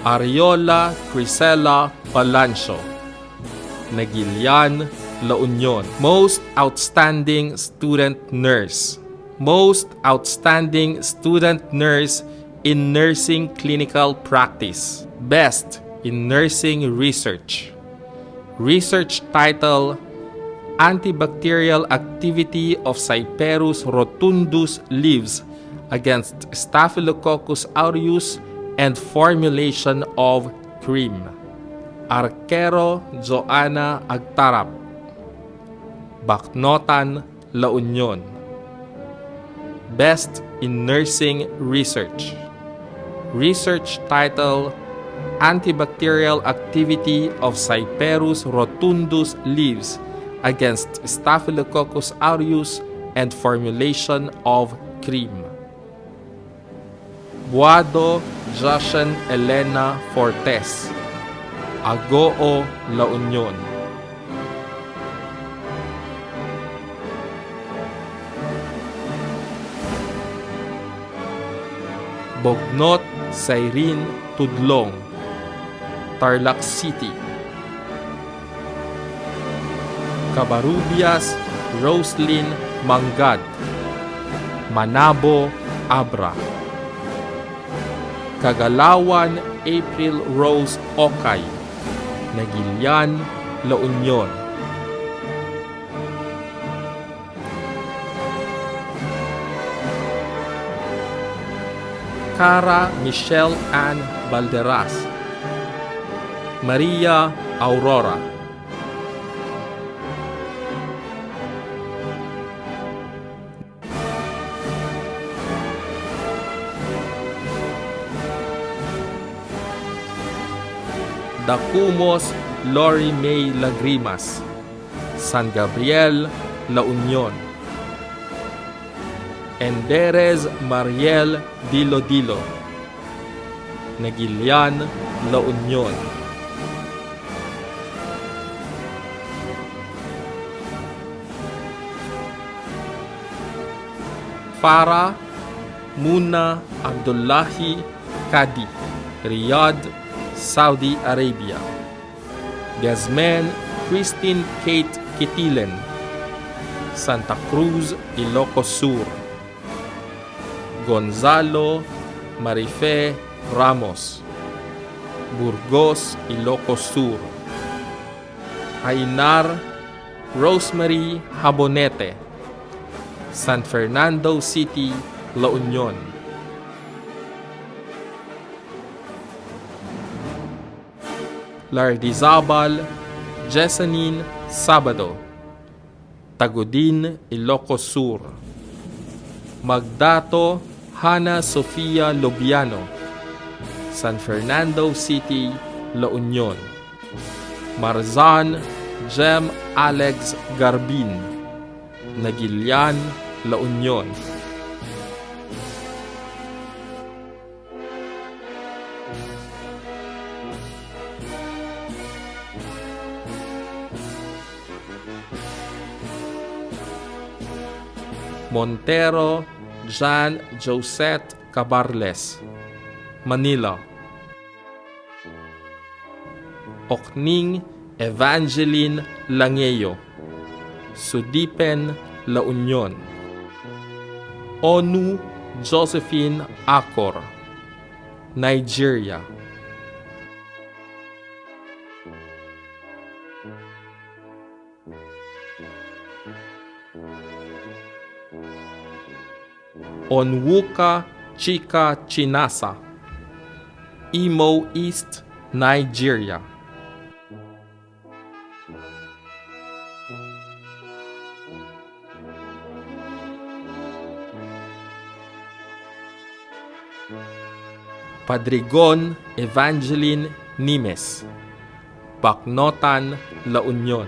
Speaker 19: Ariola Crisela Palancio, Negilian, La Union. Most Outstanding Student Nurse. Most Outstanding Student Nurse in Nursing Clinical Practice. Best in Nursing Research. Research title, Antibacterial Activity of Cyperus rotundus leaves against Staphylococcus aureus and formulation of cream. Arquero Joanna Agtarap, Bacnotan, La Union. Best in Nursing Research. Research title, Antibacterial Activity of Cyperus rotundus leaves against Staphylococcus aureus and formulation of cream. Buado Joshan Elena Fortes, Agoo, La Union. Bognot Cyrene Tudlong, Tarlac City. Cabarubias Roslyn Mangad, Manabo, Abra. Kagalawan April Rose Okay, Negilian, La Union. Cara Michelle Ann Balderas, Maria Aurora. Dacumos Lori May Lagrimas, San Gabriel, La Union. Enderez Mariel Dilo Dilo, Negilian, La Union. Farah Muna Abdullahi Kadi, Riyadh, Saudi Arabia. Gazmen Christine Kate Kitilen, Santa Cruz, Ilocos Sur. Gonzalo Marife Ramos, Burgos, Ilocos Sur. Ainar Rosemary Habonete, San Fernando City, La Union. Lardizabal Jessanine Sabado, Tagudin, Ilocos Sur. Magdato Hana Sofia Lobiano, San Fernando City, La Union. Marzan Jem Alex Garbin, Nagilian, La Union. Montero Jan Josette Cabarles, Manila. Okning Evangeline Langeyo, Sudipen, La Union. Onu Josephine Acor, Nigeria. Onwuka Chika Chinasa, Imo East, Nigeria. Padrigon Evangeline Nimes, Bacnotan, La Union.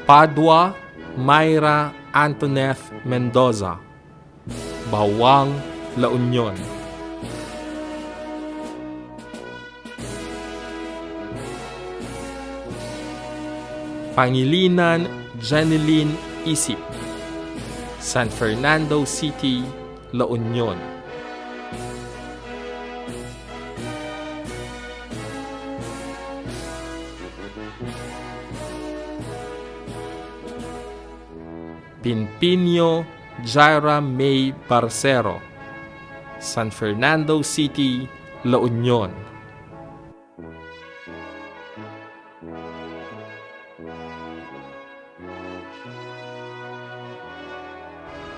Speaker 19: Padua Mayra Antoneth Mendoza, Bawang, La Union. Pangilinan Jeneline Isip, San Fernando City, La Union. Pinpinyo Jaira May Barcero, San Fernando City, La Union.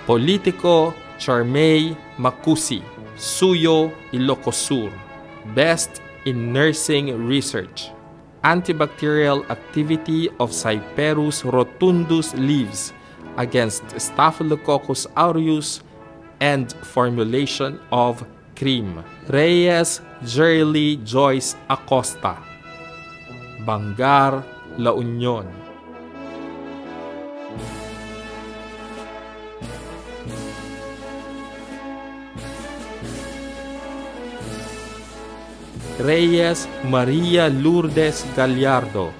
Speaker 19: Politico Charmay Macusi, Suyo, Ilocos Sur, Best in Nursing Research. Antibacterial activity of Cyperus rotundus leaves against Staphylococcus aureus and formulation of cream. Reyes Jerly Joyce Acosta, Bangar, La Union. Reyes Maria Lourdes Gallardo,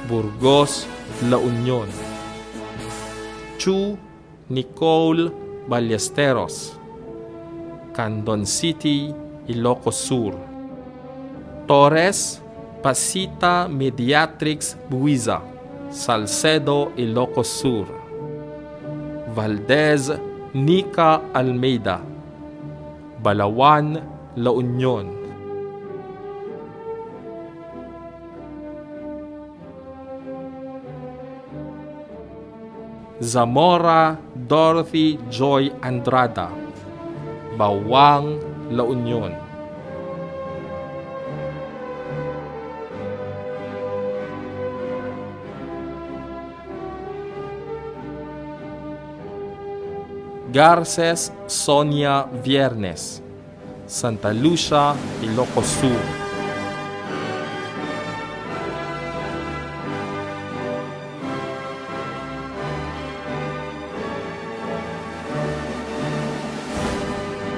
Speaker 19: Burgos, La Union. Chu Nicole Ballesteros, Candon City, Ilocos Sur. Torres Pasita Mediatrix Buiza, Salcedo, Ilocos Sur. Valdez Nica Almeida, Balawan, La Union. Zamora Dorothy Joy Andrada, Bawang, La Union. Garces Sonia Viernes, Santa Lucia, Ilocos Sur.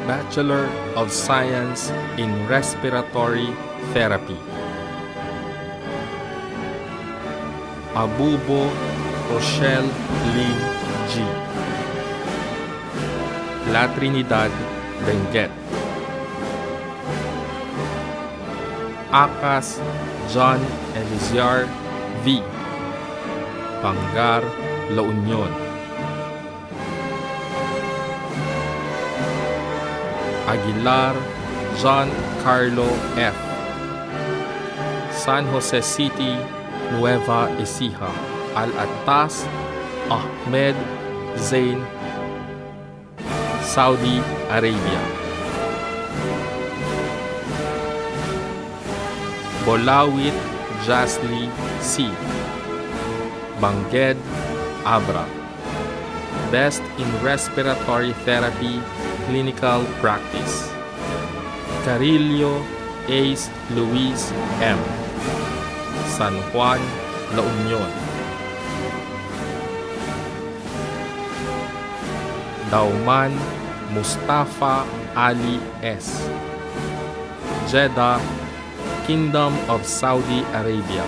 Speaker 19: Bachelor of Science in Respiratory Therapy. Abubo Rochelle Lynn G. La Trinidad, Benguet. Akas John Elisiar V. Bangar, La Union. Aguilar John Carlo F. San Jose City, Nueva Ecija. Al-Attas Ahmed Zain, Saudi Arabia. Bolawit Jasly C. Banged Abra. Best in Respiratory Therapy Clinical Practice. Carillo Ace Luis M. San Juan, La Union. Dauman Mustafa Ali S. Jeddah, Kingdom of Saudi Arabia.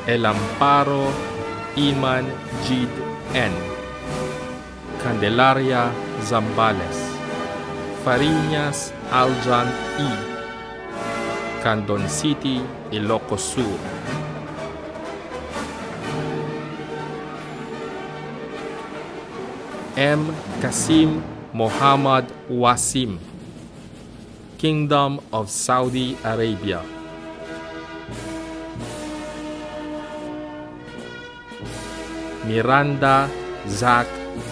Speaker 19: El Amparo Iman Jid N. Candelaria Zambales. Fariñas Aljan E. Candon City, Ilocos Sur. M. Kasim Mohammad Wasim, Kingdom of Saudi Arabia. Miranda Zach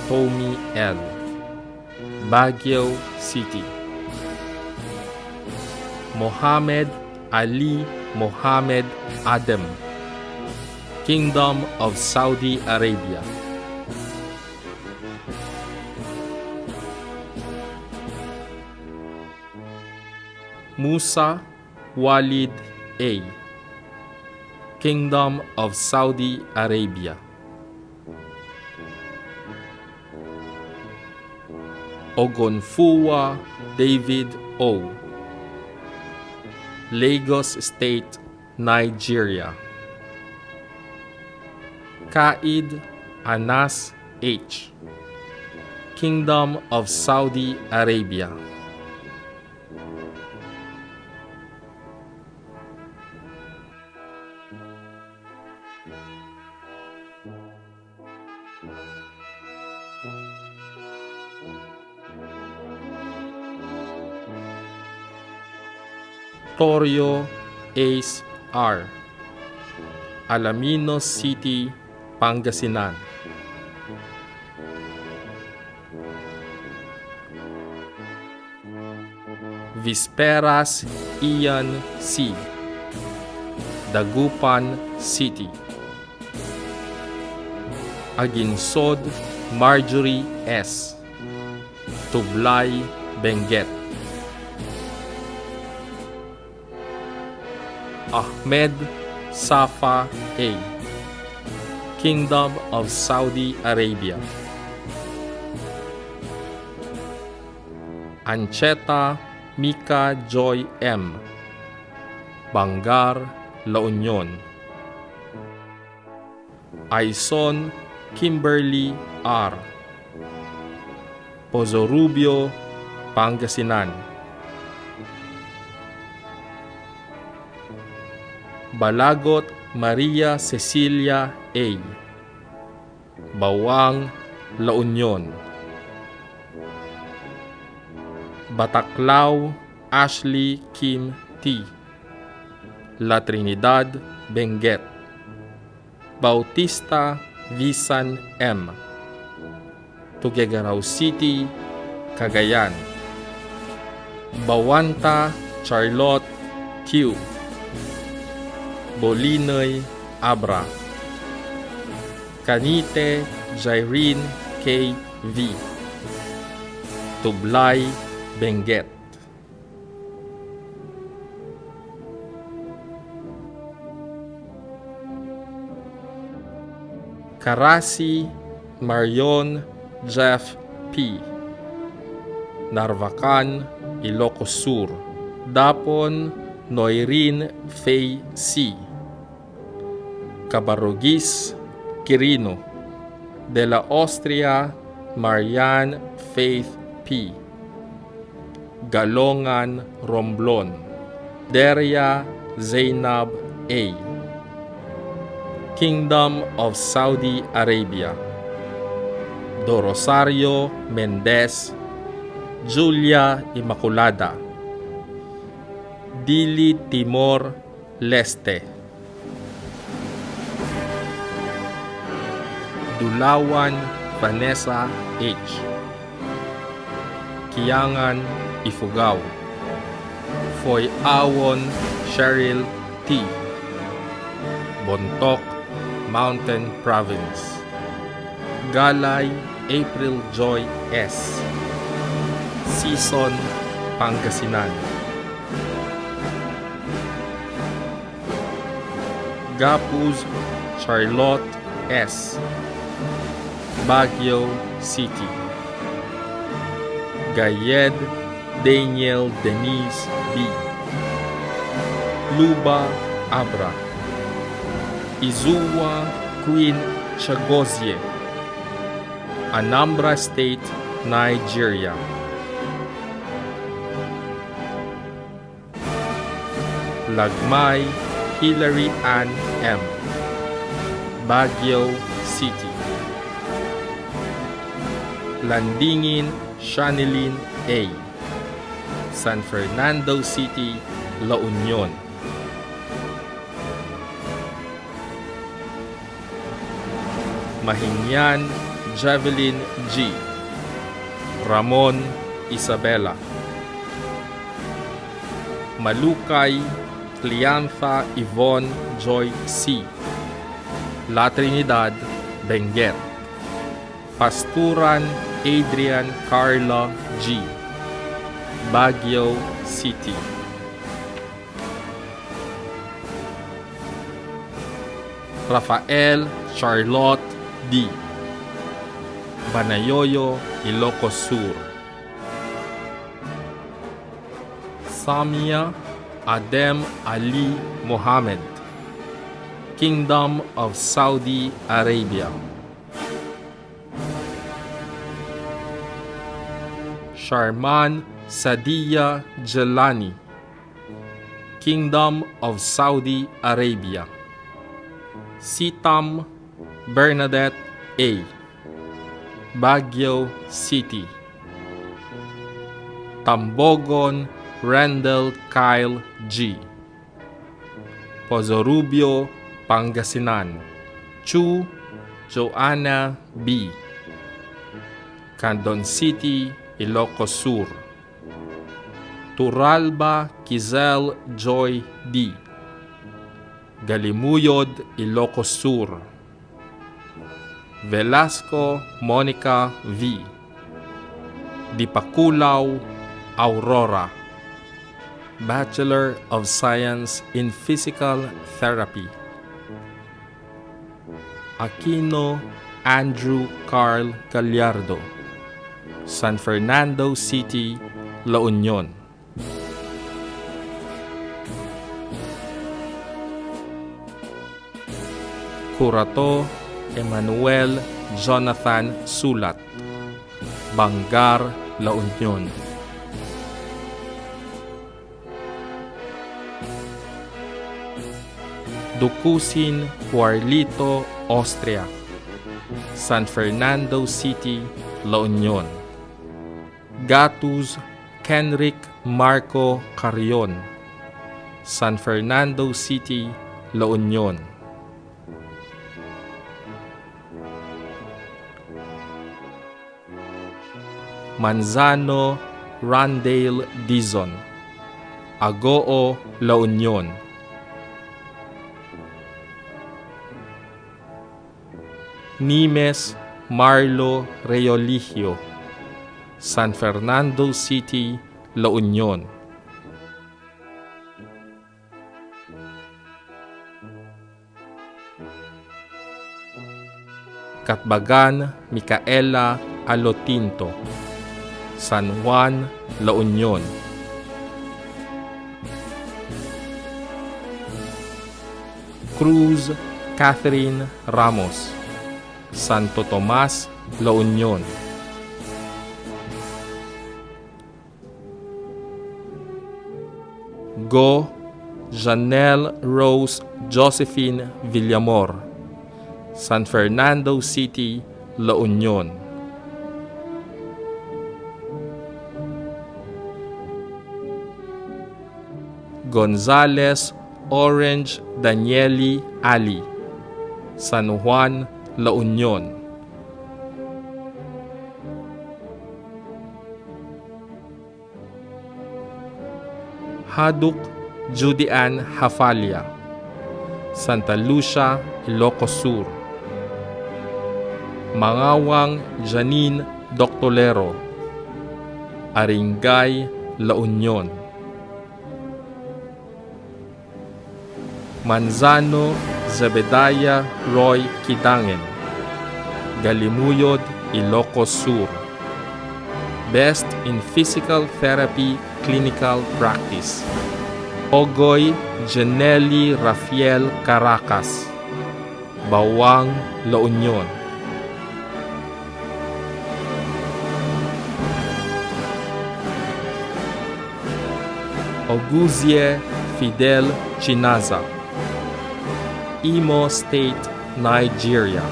Speaker 19: Tommy L. Baguio City. Mohammed Ali Mohammed Adam, Kingdom of Saudi Arabia. Musa Walid A, Kingdom of Saudi Arabia. Ogonfua David O. Lagos State, Nigeria. Kaid Anas H. Kingdom of Saudi Arabia. Torio Ace R. Alaminos City, Pangasinan. Visperas Ian C. Dagupan City. Aginsod Marjorie S. Tublay, Benguet. Ahmed Safa A. Kingdom of Saudi Arabia. Ancheta Mika Joy M. Bangar, La Union. Aison Kimberly R. Pozorubio, Pangasinan. Balagot Maria Cecilia A. Bawang, La Union. Bataklaw Ashley Kim T. La Trinidad, Benguet. Bautista Visan M. Tuguegarao City, Cagayan. Bawanta Charlotte Q. Bolinoy Abra. Canite Jairine K. V. Tublay, Benguet. Karasi Marion Jeff P. Narvacan, Ilocos Sur. Dapon Noirin Faye C. Cabarrugis Quirino. De la Austria Marianne Faith P. Galongan Romblon. Deria Zainab A. Kingdom of Saudi Arabia. Do Rosario Mendez. Julia Immaculada. Dili Timor Leste. Dulawan Vanessa H. Kiangan Ifugao. Foy Awon Cheryl T. Bontok Mountain Province. Galay April Joy S. Season Pangasinan. Gapuz Charlotte S. Baguio City. Gayed Daniel Denise B. Luba Abra. Izua Queen Chagozie. Anambra State, Nigeria. Lagmay Hilary Ann M. Baguio City. Landingin Shanilin A. San Fernando City, La Union. Mahinyan Javelin G. Ramon Isabela. Malukay Cliantha Yvonne Joy C. La Trinidad, Benguet. Pasturan Adrian Carla G. Baguio City. Rafael Charlotte D. Banayoyo, Ilocos Sur. Samia Adem Ali Mohammed, Kingdom of Saudi Arabia. Sharman Sadia Jelani, Kingdom of Saudi Arabia. Sitam Bernadette A, Baguio City. Tambogon Randall Kyle G, Pozorubio, Pangasinan. Chu Joanna B, Candon City, Ilocos Sur. Turalba Kizel Joy D, Galimuyod, Ilocos Sur. Velasco Monica V, Dipakulaw, Aurora, Bachelor of Science in Physical Therapy. Aquino Andrew Carl Gallardo, San Fernando City, La Union. Curato Emmanuel Jonathan Sulat, Bangar, La Union. Dukusin Juarlito, Austria, San Fernando City, La Union. Gatus Kenrick Marco Carrion, San Fernando City, La Union. Manzano Randale Dizon, Agoo, La Union. Nimes Marlo Reoligio, San Fernando City, La Union. Katbagan Micaela Alotinto, San Juan, La Union. Cruz Catherine Ramos, Santo Tomas, La Union. Go Janelle Rose Josephine Villamor, San Fernando City, La Union. Gonzales Orange Danieli Ali, San Juan, La Union. Haduk Judian Hafalia, Santa Lucia, Ilocos Sur. Mangawang Janine Doctolero, Aringay, La Union. Manzano Zebedaya Roy Kidangen, Galimuyod, Ilocos Sur. Best in Physical Therapy Clinical Practice. Ogoy Janelli Rafael Caracas, Bawang, La Union. Oguzie Fidel Chinaza, Imo State, Nigeria.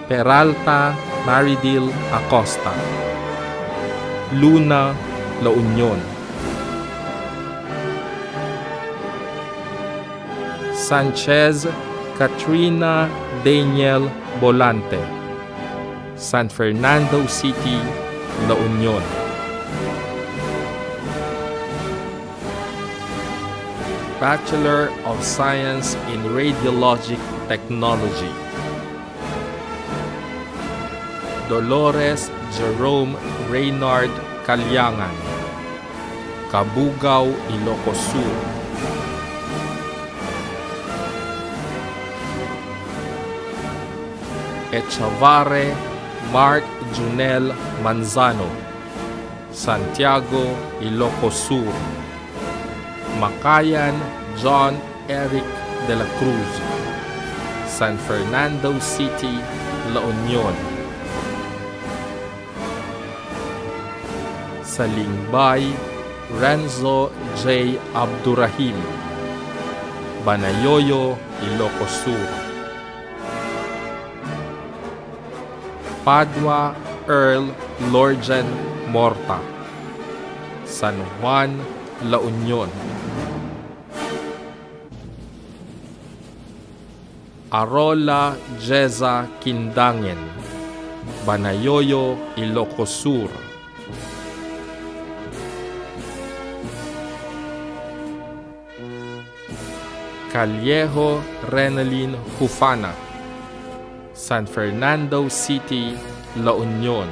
Speaker 19: Peralta Maridil Acosta, Luna, La Union. Sanchez Katrina Daniel Bolante, San Fernando City, La Union. Bachelor of Science in Radiologic Technology. Dolores Jerome Reynard Calyangan, Cabugao, Ilocos Sur. Echavare Mark Junel Manzano, Santiago, Ilocos Sur. Makayan John Eric de la Cruz, San Fernando City, La Union. Salingbay Renzo J. Abdurrahim, Banayoyo, Ilocos Sur. Padua Earl Lorgen Morta, San Juan, La Union. Arola Jeza Kindangen, Banayoyo, Ilocos Sur. Callejo Renalyn Hufana, San Fernando City, La Union.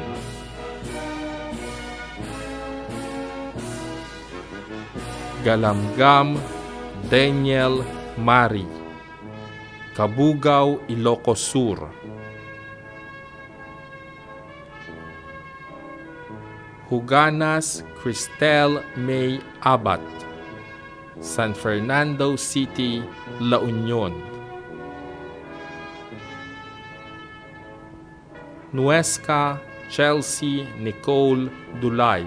Speaker 19: Galamgam Daniel Mari, Kabugao, Ilocos Sur. Huganas Cristel May Abat, San Fernando City, La Union. Nuesca Chelsea Nicole Dulay,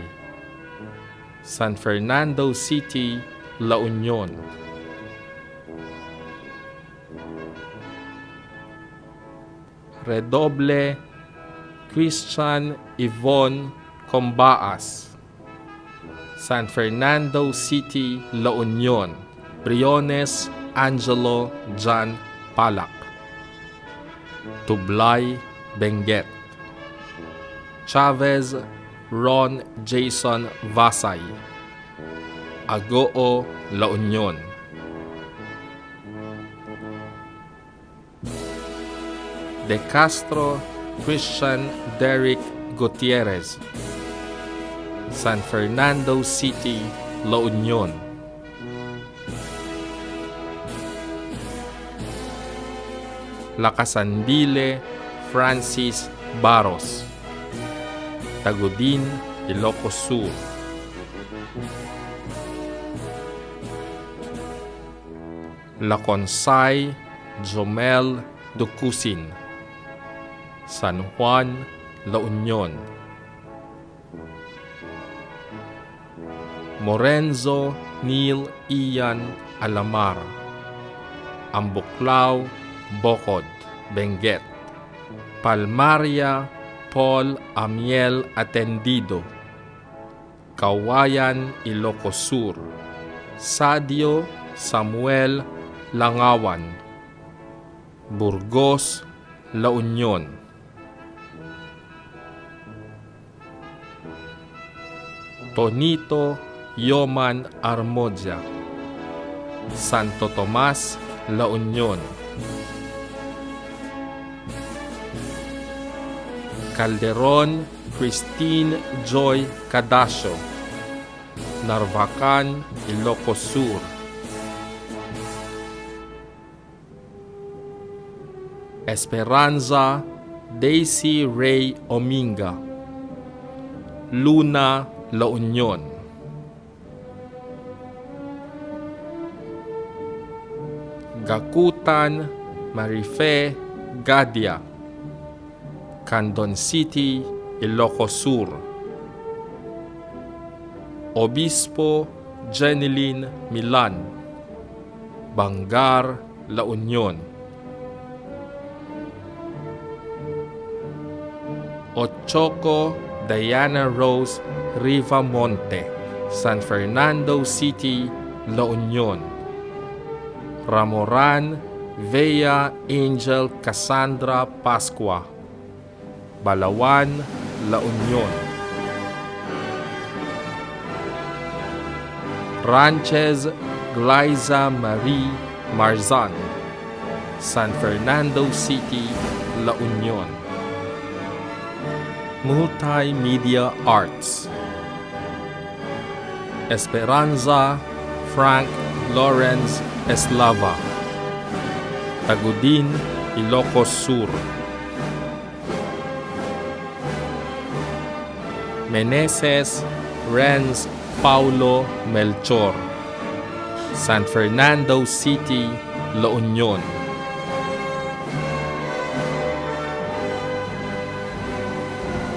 Speaker 19: San Fernando City, La Union. Redoble Christian Yvonne Combaas, San Fernando City, La Union. Briones Angelo John Palak, Tublay, Benguet. Chavez Ron Jason Vasay, Agoo, La Union. De Castro Christian Derek Gutierrez, San Fernando City, La Union. Lacasandile Francis Barros, Tagudin, Ilocos Sur. Laconsay Jomel Ducusin, San Juan, La Union. Morenzo Neil Ian Alamar, Ambuklao, Bocod, Benguet. Palmaria Paul Amiel Atendido, Kawayan, Ilocos Sur. Sadio Samuel Langawan, Burgos, La Union. Tonito Yoman Armodia, Santo Tomas, La Union. Calderon Christine Joy Cadasio, Narvacan, Ilocos Sur. Esperanza Daisy Ray Ominga, Luna, La Union. Gakutan Marife Gadia, Candon City, Ilocos Sur. Obispo Jeneline Milan, Bangar, La Union. Ochoco Diana Rose Rivamonte, San Fernando City, La Union. Ramoran Vea Angel Cassandra Pascua, Balawan, La Union. Ranches Glyza Marie Marzan, San Fernando City, La Union. Multimedia Arts, Esperanza Frank Lawrence Eslava, Tagudin, Ilocos Sur. Meneses Renz Paulo Melchor, San Fernando City, La Union.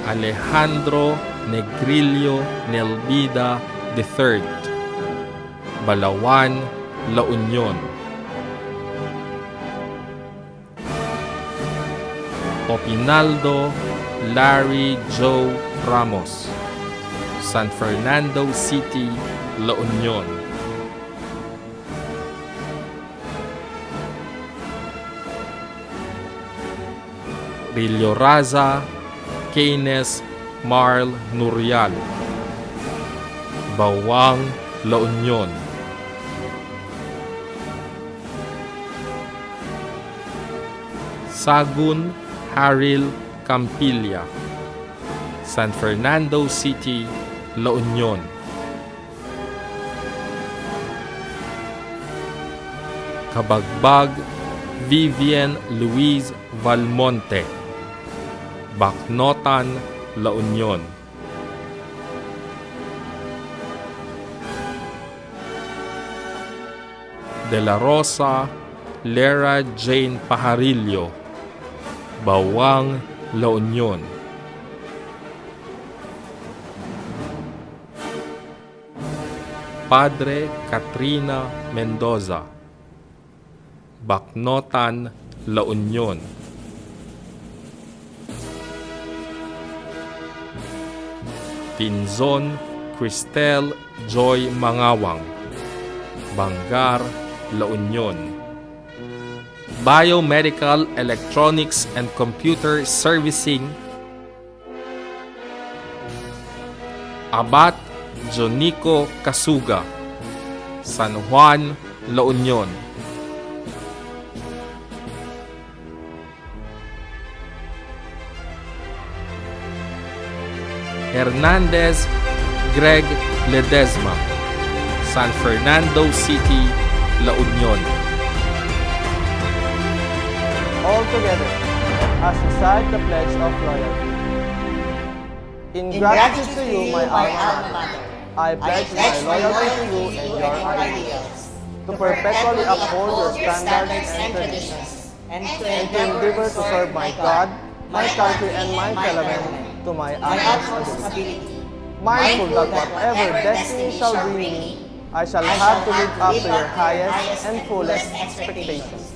Speaker 19: Alejandro Negrillo Nelbida III, Balawan, La Union. Opinaldo Larry Joe Ramos, San Fernando City, La Union. Rilloraza Keynes Marl Nurial, Bawang, La Union. Sagun Haril Campilla, San Fernando City, La Union. Kabagbag Vivian Luis Valmonte, Bacnotan, La Union. De la Rosa Lera Jane Pajarillo, Bawang, La Union. Padre Katrina Mendoza, Bacnotan, La Union. Pinzon Cristel Joy Mangawang, Bangar, La Union. Biomedical Electronics and Computer Servicing, Abat Jonico Casuga, San Juan, La Union. Hernandez Greg Ledesma, San Fernando City, La Union.
Speaker 20: All together, as recite the Pledge of Loyalty. In gratitude to you, my alma mater, I pledge my loyalty to you and your ideals, to perpetually uphold your standards and traditions, and to endeavor to serve my God, my country, and my fellow men to my utmost ability, mindful that whatever destiny shall bring me, I shall have to live up to your highest and fullest expectations,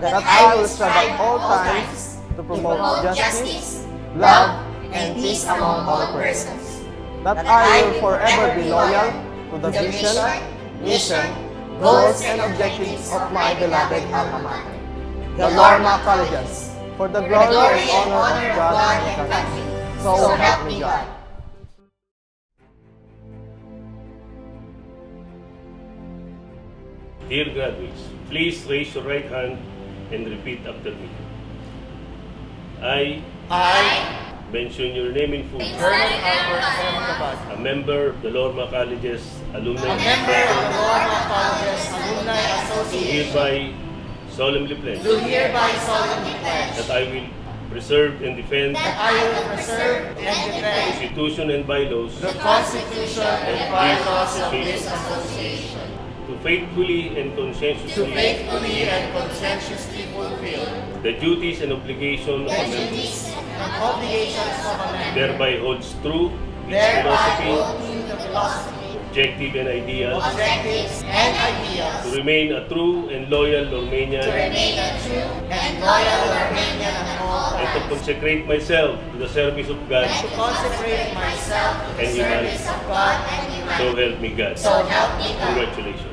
Speaker 20: that I will strive at all times to promote justice, love, and peace among all persons, that I will forever be loyal to the vision, mission, goals, and objectives of my beloved alma mater, the Lorma Colleges, for the glory and honor of God and country. So help me God.
Speaker 21: Dear graduates, please raise your right hand and repeat after me. I mention your name in full. A member of the Lorma Colleges Alumni Association. Hereby solemnly pledge. That I will preserve and defend the Constitution and bylaws of this association. To faithfully and conscientiously fulfill the duties and obligations of a member. Thereby holds true its philosophy, objective and ideals, to remain a true and loyal Lormanian, and to consecrate myself to the service of God and humanity. So help me God. Congratulations.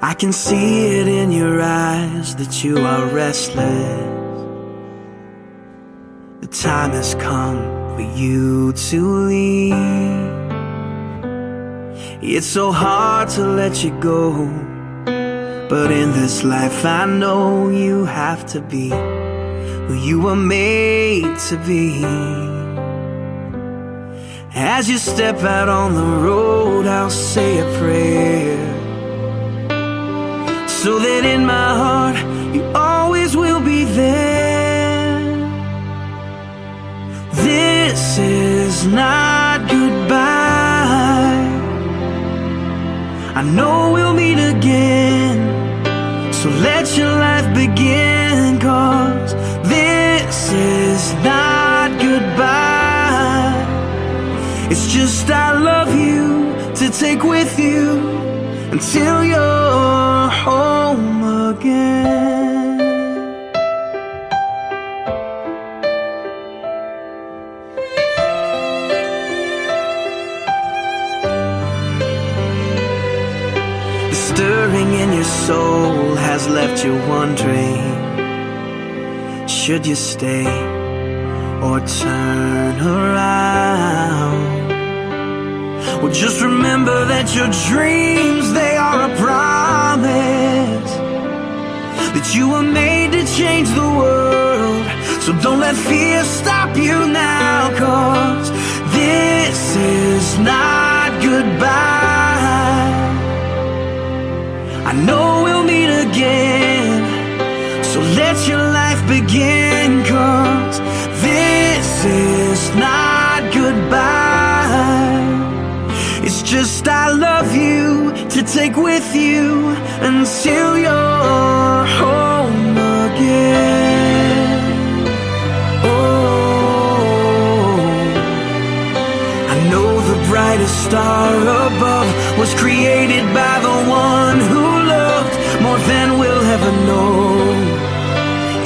Speaker 3: I can see it in your eyes that you are restless. The time has come for you to leave. It's so hard to let you go, but in this life I know you have to be who you were made to be. As you step out on the road, I'll say a prayer, so that in my heart you always will be there. This is not goodbye. I know we'll meet again, so let your life begin, 'cause this is not goodbye. It's just I love you to take with you until you're home again. The stirring in your soul has left you wondering, should you stay or turn around? Well, just remember that your dreams, they are a promise, that you were made to change the world. So don't let fear stop you now, 'cause this is not goodbye. I know we'll meet again, so let your life begin, 'cause this is not goodbye. It's just I love you to take with you until you're home again. Oh, I know the brightest star above was created by the one who loved more than we'll ever know,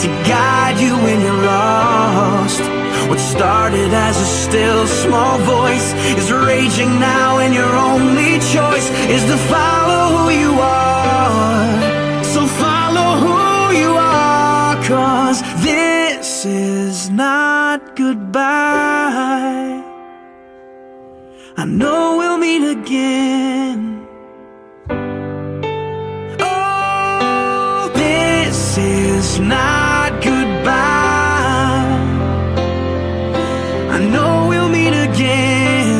Speaker 3: to guide you when you're lost. What started as a still small voice is raging now, and your only choice is to follow who you are. So follow who you are, 'cause this is not goodbye. I know we'll meet again. Oh, this is not goodbye. I know we'll meet again,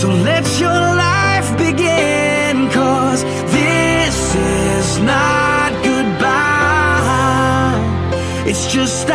Speaker 3: so let your life begin, 'cause this is not goodbye. It's just